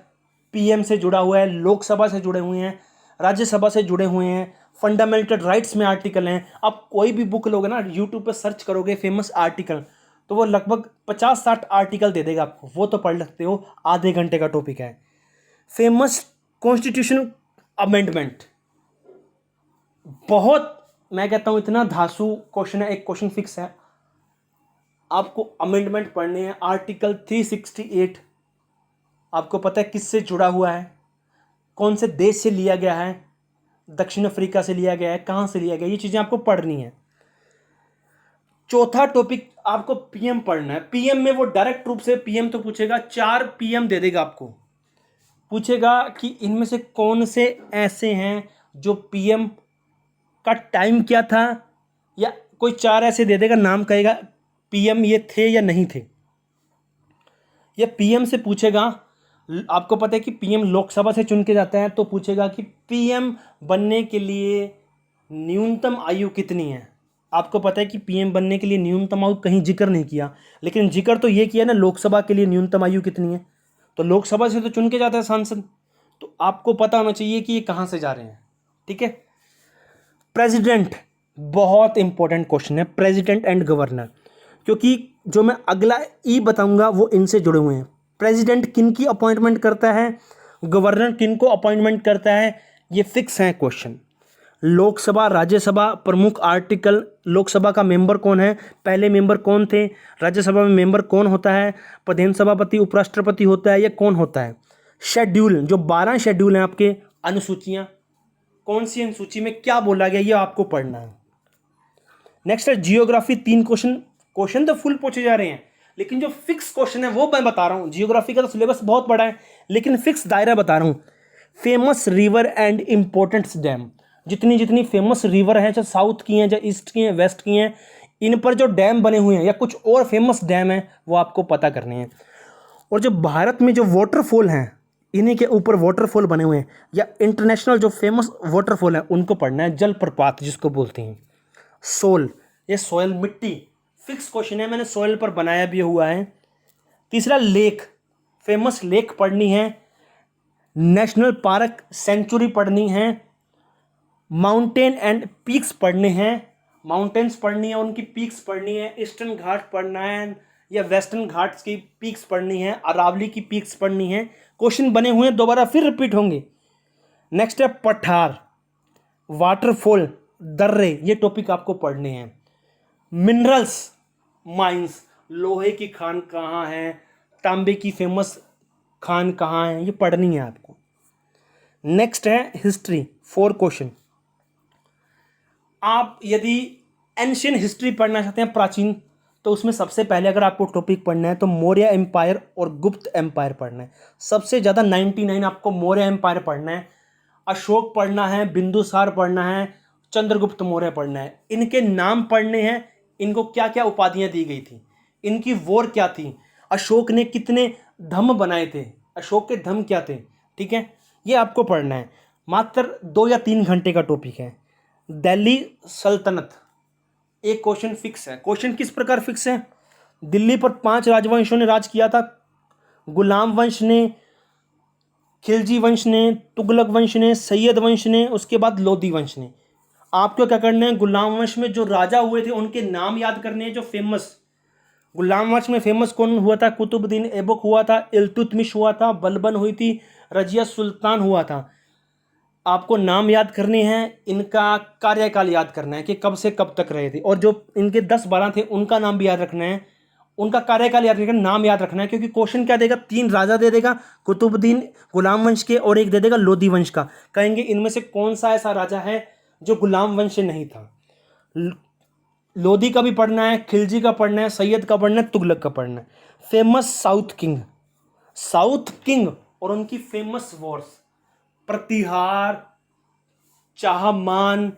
पीएम से जुड़ा हुआ है, लोकसभा से जुड़े हुए हैं, राज्यसभा से जुड़े हुए हैं, फंडामेंटल राइट्स में आर्टिकल हैं। आप कोई भी बुक लोगे ना, यूट्यूब पे सर्च करोगे फेमस आर्टिकल, तो वो लगभग 50-60 आर्टिकल दे देगा आपको, वो तो पढ़ सकते हो, आधे घंटे का टॉपिक है। फेमस कॉन्स्टिट्यूशन अमेंडमेंट, बहुत मैं कहता हूं इतना धांसू क्वेश्चन है। एक क्वेश्चन फिक्स है, आपको अमेंडमेंट पढ़ने हैं। आर्टिकल 368 आपको पता है किससे जुड़ा हुआ है, कौन से देश से लिया गया है, दक्षिण अफ्रीका से लिया गया है, कहां से लिया गया, ये चीजें आपको पढ़नी है। चौथा टॉपिक आपको पीएम पढ़ना है। पीएम में वो डायरेक्ट रूप से पीएम तो पूछेगा, 4 पीएम दे देगा आपको, पूछेगा कि इनमें से कौन से ऐसे हैं जो पीएम का टाइम क्या था, या कोई 4 ऐसे दे देगा, नाम कहेगा पीएम ये थे या नहीं थे। ये पीएम से पूछेगा। आपको पता है कि पीएम लोकसभा से चुन के जाता है, तो पूछेगा कि पीएम बनने के लिए न्यूनतम आयु कितनी है। आपको पता है कि पीएम बनने के लिए न्यूनतम आयु कहीं जिक्र नहीं किया, लेकिन जिक्र तो ये किया ना लोकसभा के लिए न्यूनतम आयु कितनी है। तो लोकसभा से तो चुन के जाता है सांसद, तो आपको पता होना चाहिए कि ये कहाँ से जा रहे हैं, ठीक है। प्रेसिडेंट, बहुत इंपॉर्टेंट क्वेश्चन है, प्रेसिडेंट एंड गवर्नर, क्योंकि जो मैं अगला ई बताऊंगा वो इनसे जुड़े हुए हैं। प्रेसिडेंट किन की अपॉइंटमेंट करता है, गवर्नर किन को अपॉइंटमेंट करता है, ये फिक्स है क्वेश्चन। लोकसभा, राज्यसभा, प्रमुख आर्टिकल, लोकसभा का मेंबर कौन है, पहले मेंबर कौन थे, राज्यसभा में मेंबर कौन होता है, प्रधान सभापति, उपराष्ट्रपति होता है, या कौन होता है। शेड्यूल, जो 12 शेड्यूल हैं आपके, अनुसूचियां, कौन सी अनुसूची में क्या बोला गया, ये आपको पढ़ना है। नेक्स्ट है जियोग्राफी। 3 क्वेश्चन, क्वेश्चन तो फुल पूछे जा रहे हैं, लेकिन जो फिक्स क्वेश्चन है वो मैं बता रहा हूँ। जियोग्राफी का तो सिलेबस बहुत बड़ा है, लेकिन फिक्स दायरा बता रहा हूँ। Famous river and important dam, जितनी जितनी फेमस रिवर हैं, चाहे साउथ की हैं, चाहे ईस्ट की हैं, वेस्ट की हैं, इन पर जो डैम बने हुए हैं या कुछ और फेमस डैम है वो आपको पता करने हैं। और जो भारत में जो वाटरफॉल हैं, इन्हीं के ऊपर वाटरफॉल बने हुए हैं, या इंटरनेशनल जो फेमस वाटरफॉल हैं उनको पढ़ना है। जलप्रपात जिसको बोलते हैं। सोल, ये सोयल मिट्टी, फिक्स क्वेश्चन है, मैंने सोयल पर बनाया भी हुआ है। तीसरा लेक, फेमस लेक पढ़नी है। नेशनल पार्क, सेंचुरी पढ़नी है। माउंटेन एंड पीक्स पढ़ने हैं। माउंटेन्स पढ़नी है, उनकी पीक्स पढ़नी है, ईस्टर्न घाट पढ़ना है या वेस्टर्न घाट्स की पीक्स पढ़नी है, अरावली की पीक्स पढ़नी है। क्वेश्चन बने हुए हैं, दोबारा फिर रिपीट होंगे। नेक्स्ट है पठार, वाटरफॉल, दर्रे, ये टॉपिक आपको पढ़ने हैं। मिनरल्स, माइंस, लोहे की खान कहाँ है, तांबे की फेमस खान कहाँ है, ये पढ़नी है आपको। नेक्स्ट है हिस्ट्री, 4 क्वेश्चन। आप यदि एंशियंट हिस्ट्री पढ़ना चाहते हैं, प्राचीन, तो उसमें सबसे पहले अगर आपको टॉपिक पढ़ना है तो मौर्य एम्पायर और गुप्त एम्पायर पढ़ना है। सबसे ज़्यादा 99 आपको मौर्य एम्पायर पढ़ना है, अशोक पढ़ना है, बिंदुसार पढ़ना है, चंद्रगुप्त मौर्य पढ़ना है। इनके नाम पढ़ने हैं, इनको क्या क्या उपाधियां दी गई थी, इनकी वॉर क्या थी, अशोक ने कितने धम बनाए थे, अशोक के धम क्या थे, ठीक है, ये आपको पढ़ना है। मात्र 2 या 3 घंटे का टॉपिक है। दिल्ली सल्तनत, एक क्वेश्चन फिक्स है। क्वेश्चन किस प्रकार फिक्स है? दिल्ली पर 5 राजवंशों ने राज किया था। गुलाम वंश ने, खिलजी वंश ने, तुगलक वंश ने, सैयद वंश ने, उसके बाद लोधी वंश ने। आपको क्या करना है, गुलाम वंश में जो राजा हुए थे उनके नाम याद करने हैं, जो फेमस। गुलाम वंश में फेमस कौन हुआ था? कुतुबुद्दीन ऐबक हुआ था, इल्तुतमिश हुआ था, बलबन हुई थी, रजिया सुल्तान हुआ था। आपको नाम याद करने हैं, इनका कार्यकाल याद करना है कि कब से कब तक रहे थे, और जो इनके 10-12 थे उनका नाम भी याद रखना है, उनका कार्यकाल याद रखना, नाम याद रखना है। क्योंकि क्वेश्चन क्या देगा, 3 राजा दे देगा, कुतुबुद्दीन गुलाम वंश के, और एक दे देगा लोधी वंश का। कहेंगे इनमें से कौन सा ऐसा राजा है जो गुलाम वंश से नहीं था। लोधी का भी पढ़ना है, खिलजी का पढ़ना है, सैयद का पढ़ना है, तुगलक का पढ़ना है। Famous south king, south king और उनकी फेमस वॉर्स, प्रतिहार, चाहमान,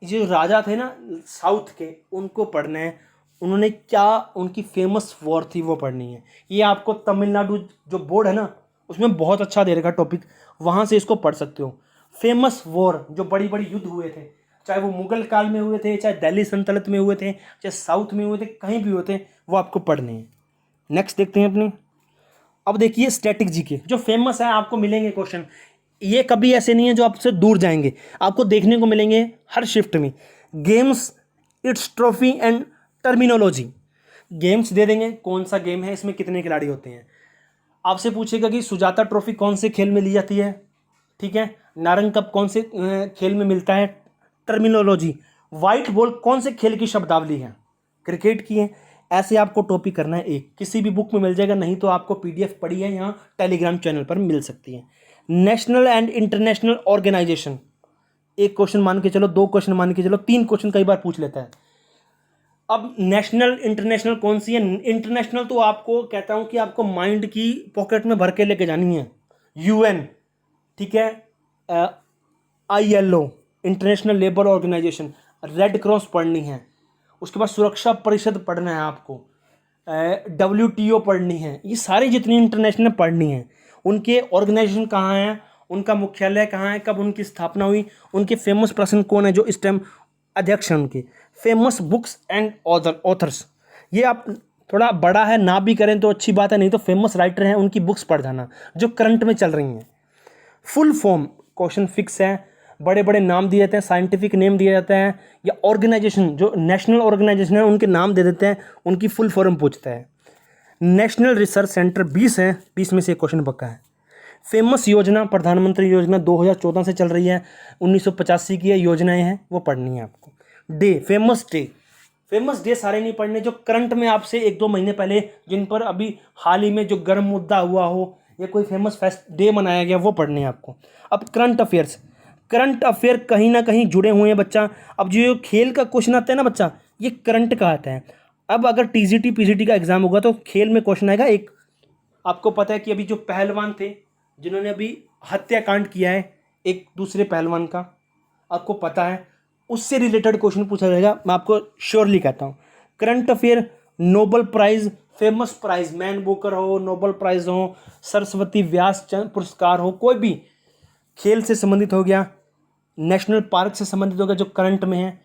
जो राजा थे ना साउथ के, उनको पढ़ना है। उन्होंने क्या, उनकी फेमस वॉर थी, वो पढ़नी है। ये आपको तमिलनाडु जो बोर्ड है ना, उसमें बहुत अच्छा दे रखा टॉपिक, वहाँ से इसको पढ़ सकते हो। फेमस वॉर, जो बड़ी बड़ी युद्ध हुए थे, चाहे वो मुगल काल में हुए थे, चाहे दिल्ली सल्तनत में हुए थे, चाहे साउथ में हुए थे, कहीं भी हुए थे, वो आपको पढ़ने हैं। नेक्स्ट देखते हैं अपनी। अब देखिए स्टैटिक जीके, जो फेमस है, आपको मिलेंगे क्वेश्चन, ये कभी ऐसे नहीं है जो आपसे दूर जाएंगे, आपको देखने को मिलेंगे हर शिफ्ट में। Games, its trophy and terminology, games दे देंगे, कौन सा गेम है, इसमें कितने खिलाड़ी होते हैं। आपसे पूछेगा कि सुजाता ट्रॉफी कौन से खेल में ली जाती है, ठीक है, नारंग कप कौन से खेल में मिलता है। टर्मिनोलॉजी, वाइट बॉल कौन से खेल की शब्दावली है, क्रिकेट की है। ऐसे आपको टॉपिक करना है, एक किसी भी बुक में मिल जाएगा, नहीं तो आपको पीडीएफ पड़ी है, यहाँ टेलीग्राम चैनल पर मिल सकती है। नेशनल एंड इंटरनेशनल ऑर्गेनाइजेशन, एक क्वेश्चन मान के चलो, 2 क्वेश्चन मान के चलो, 3 क्वेश्चन कई बार पूछ लेता है। अब नेशनल इंटरनेशनल कौन सी है? इंटरनेशनल तो आपको कहता हूं कि आपको माइंड की पॉकेट में भर के लेके जानी है। यूएन, ठीक है, ILO, international labour organisation, red cross पढ़नी है। उसके बाद सुरक्षा परिषद पढ़ना है आपको, WTO पढ़नी है। ये सारी जितनी इंटरनेशनल पढ़नी है, उनके ऑर्गेनाइजेशन कहाँ हैं, उनका मुख्यालय कहाँ है, कब उनकी स्थापना हुई, उनके फेमस पर्सन कौन है जो इस टाइम अध्यक्ष हैं उनके, फेमस बुक्स एंड ऑथर्स। ये आप थोड़ा बड़ा है ना भी करें तो अच्छी बात है, नहीं तो फेमस राइटर हैं उनकी बुक्स पढ़ जाना जो करंट में चल रही हैं। फुल फॉर्म क्वेश्चन फिक्स है, बड़े बड़े नाम दिए जाते हैं, साइंटिफिक नेम दिए जाते हैं, या ऑर्गेनाइजेशन जो नेशनल ऑर्गेनाइजेशन है उनके नाम दे देते हैं, उनकी फुल फॉर्म पूछता है। नेशनल रिसर्च सेंटर 20 है, 20 में से एक क्वेश्चन पक्का है। फेमस योजना, प्रधानमंत्री योजना 2014 से चल रही है, 1985 की ये योजनाएं हैं, वो पढ़नी है आपको। Day, famous day, famous day सारे नहीं पढ़ने, जो करंट में आपसे 1-2 महीने पहले, जिन पर अभी हाल ही में जो गर्म मुद्दा हुआ हो या कोई फेमस फेस्ट डे मनाया गया, वो पढ़ने हैं आपको। अब करंट अफेयर्स, करंट अफेयर कहीं ना कहीं जुड़े हुए हैं बच्चा। अब जो खेल का क्वेश्चन आता है ना बच्चा, ये करंट का आता है। अब अगर टीजीटी पीजीटी का एग्जाम होगा तो खेल में क्वेश्चन आएगा एक। आपको पता है कि अभी जो पहलवान थे जिन्होंने अभी हत्याकांड किया है एक दूसरे पहलवान का, आपको पता है, उससे रिलेटेड क्वेश्चन पूछा जाएगा, मैं आपको श्योरली कहता हूँ। Current affair, Nobel prize, famous prize, man Booker हो, नोबेल प्राइज हो, सरस्वती व्यास पुरस्कार हो, कोई भी खेल से संबंधित हो गया, नेशनल पार्क से संबंधित हो गया जो करंट में है,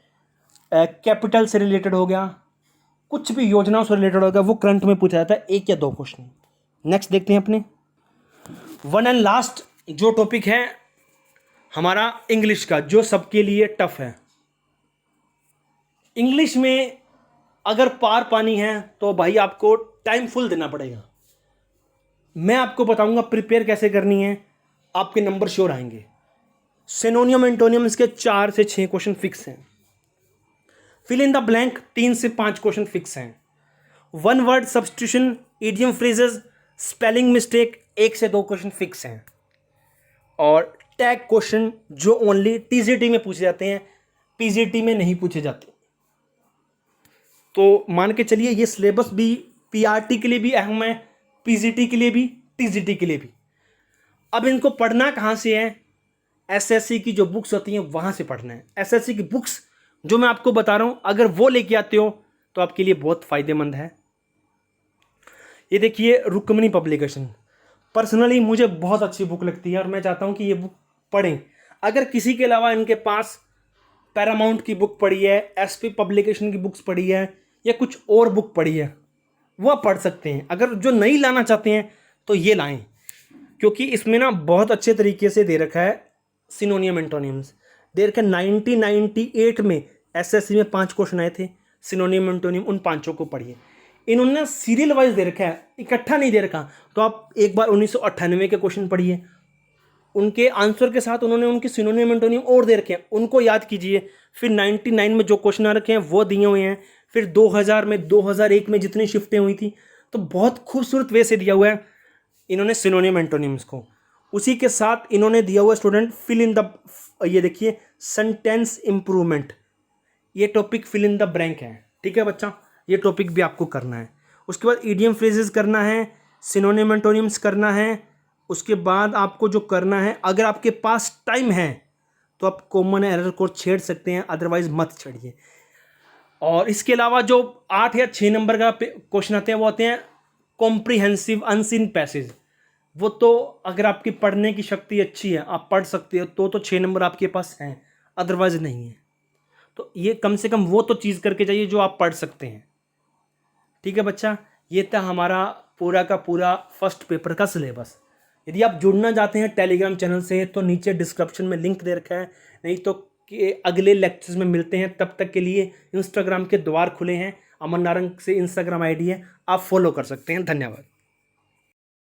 कैपिटल से रिलेटेड हो गया, कुछ भी योजनाओं से रिलेटेड हो गया, वो करंट में पूछा जाता है, 1 या 2 क्वेश्चन। नेक्स्ट देखते हैं अपने वन एंड लास्ट जो टॉपिक है हमारा इंग्लिश का, जो सबके लिए टफ है। इंग्लिश में अगर पार पानी है तो भाई आपको टाइम फुल देना पड़ेगा। मैं आपको बताऊंगा प्रिपेयर कैसे करनी है, आपके नंबर श्योर आएंगे। सिनोनियम एंटोनियम्स के 4 से 6 क्वेश्चन फिक्स हैं। फिल इन द ब्लैंक 3 से 5 क्वेश्चन फिक्स हैं। One word substitution, idiom phrases, spelling mistake 1 से 2 क्वेश्चन फिक्स हैं। और टैग क्वेश्चन जो ओनली टीजीटी में पूछे जाते हैं, पीजीटी में नहीं पूछे जाते। तो मान के चलिए ये सिलेबस भी पीआरटी के लिए भी अहम है, पीजीटी के लिए भी, टीजीटी के लिए भी। अब इनको पढ़ना कहाँ से है? एसएससी की जो बुक्स होती हैं वहाँ से पढ़ना है। एसएससी की बुक्स जो मैं आपको बता रहा हूँ, अगर वो लेके आते हो तो आपके लिए बहुत फ़ायदेमंद है। ये देखिए रुक्मिणी पब्लिकेशन, पर्सनली मुझे बहुत अच्छी बुक लगती है और मैं चाहता हूँ कि ये बुक पढ़ें। अगर किसी के अलावा इनके पास पैरामाउंट की बुक पढ़ी है, एसपी पब्लिकेशन की बुक्स पढ़ी है या कुछ और बुक पढ़ी है, वह पढ़ सकते हैं। अगर जो नहीं लाना चाहते हैं तो ये लाएं, क्योंकि इसमें ना बहुत अच्छे तरीके से दे रखा है सिनोनियम एंटोनियम्स। दे रखा है 1998 में एसएससी में 5 क्वेश्चन आए थे सिनोनियम एंटोनियम, उन 5 को पढ़िए। इन्होंने सीरियल वाइज दे रखा है, इकट्ठा नहीं दे रखा। तो आप एक बार 1998 के क्वेश्चन पढ़िए, उनके आंसर के साथ उन्होंने उनके सिनोनियम एंटोनियम और दे रखे हैं, उनको याद कीजिए। फिर 99 में जो क्वेश्चन आ रखे हैं वो दिए हुए हैं। फिर 2000 में, 2001 में जितनी शिफ्टें हुई थी, तो बहुत खूबसूरत वे से दिया हुआ है इन्होंने सिनोनियम एंटोनिम्स को। उसी के साथ इन्होंने दिया हुआ स्टूडेंट फिल इन द, ये देखिए सेंटेंस इंप्रूवमेंट, ये topic fill in the blank है। ठीक है बच्चा, ये टॉपिक भी आपको करना है। उसके बाद ईडियम फ्रेजेस करना है, सिनोनियम एंटोनिम्स करना है। उसके बाद आपको जो करना है, अगर आपके पास टाइम है तो आप कॉमन एरर को छेड़ सकते हैं, अदरवाइज मत छेड़िए। और इसके अलावा जो 8 या 6 नंबर का क्वेश्चन आते हैं वो आते हैं कॉम्प्रिहेंसिव अनसीन पैसेज। वो तो अगर आपकी पढ़ने की शक्ति अच्छी है, आप पढ़ सकते हो, तो 6 नंबर आपके पास हैं, अदरवाइज नहीं है। तो ये कम से कम वो तो चीज़ करके जाइए जो आप पढ़ सकते हैं। ठीक है बच्चा, ये था हमारा पूरा का पूरा फर्स्ट पेपर का सिलेबस। यदि आप जुड़ना चाहते हैं टेलीग्राम चैनल से तो नीचे डिस्क्रिप्शन में लिंक दे रखा है, नहीं तो कि अगले लेक्चर्स में मिलते हैं। तब तक के लिए इंस्टाग्राम के द्वार खुले हैं, अमन नारंग से इंस्टाग्राम आईडी है, आप फॉलो कर सकते हैं। धन्यवाद।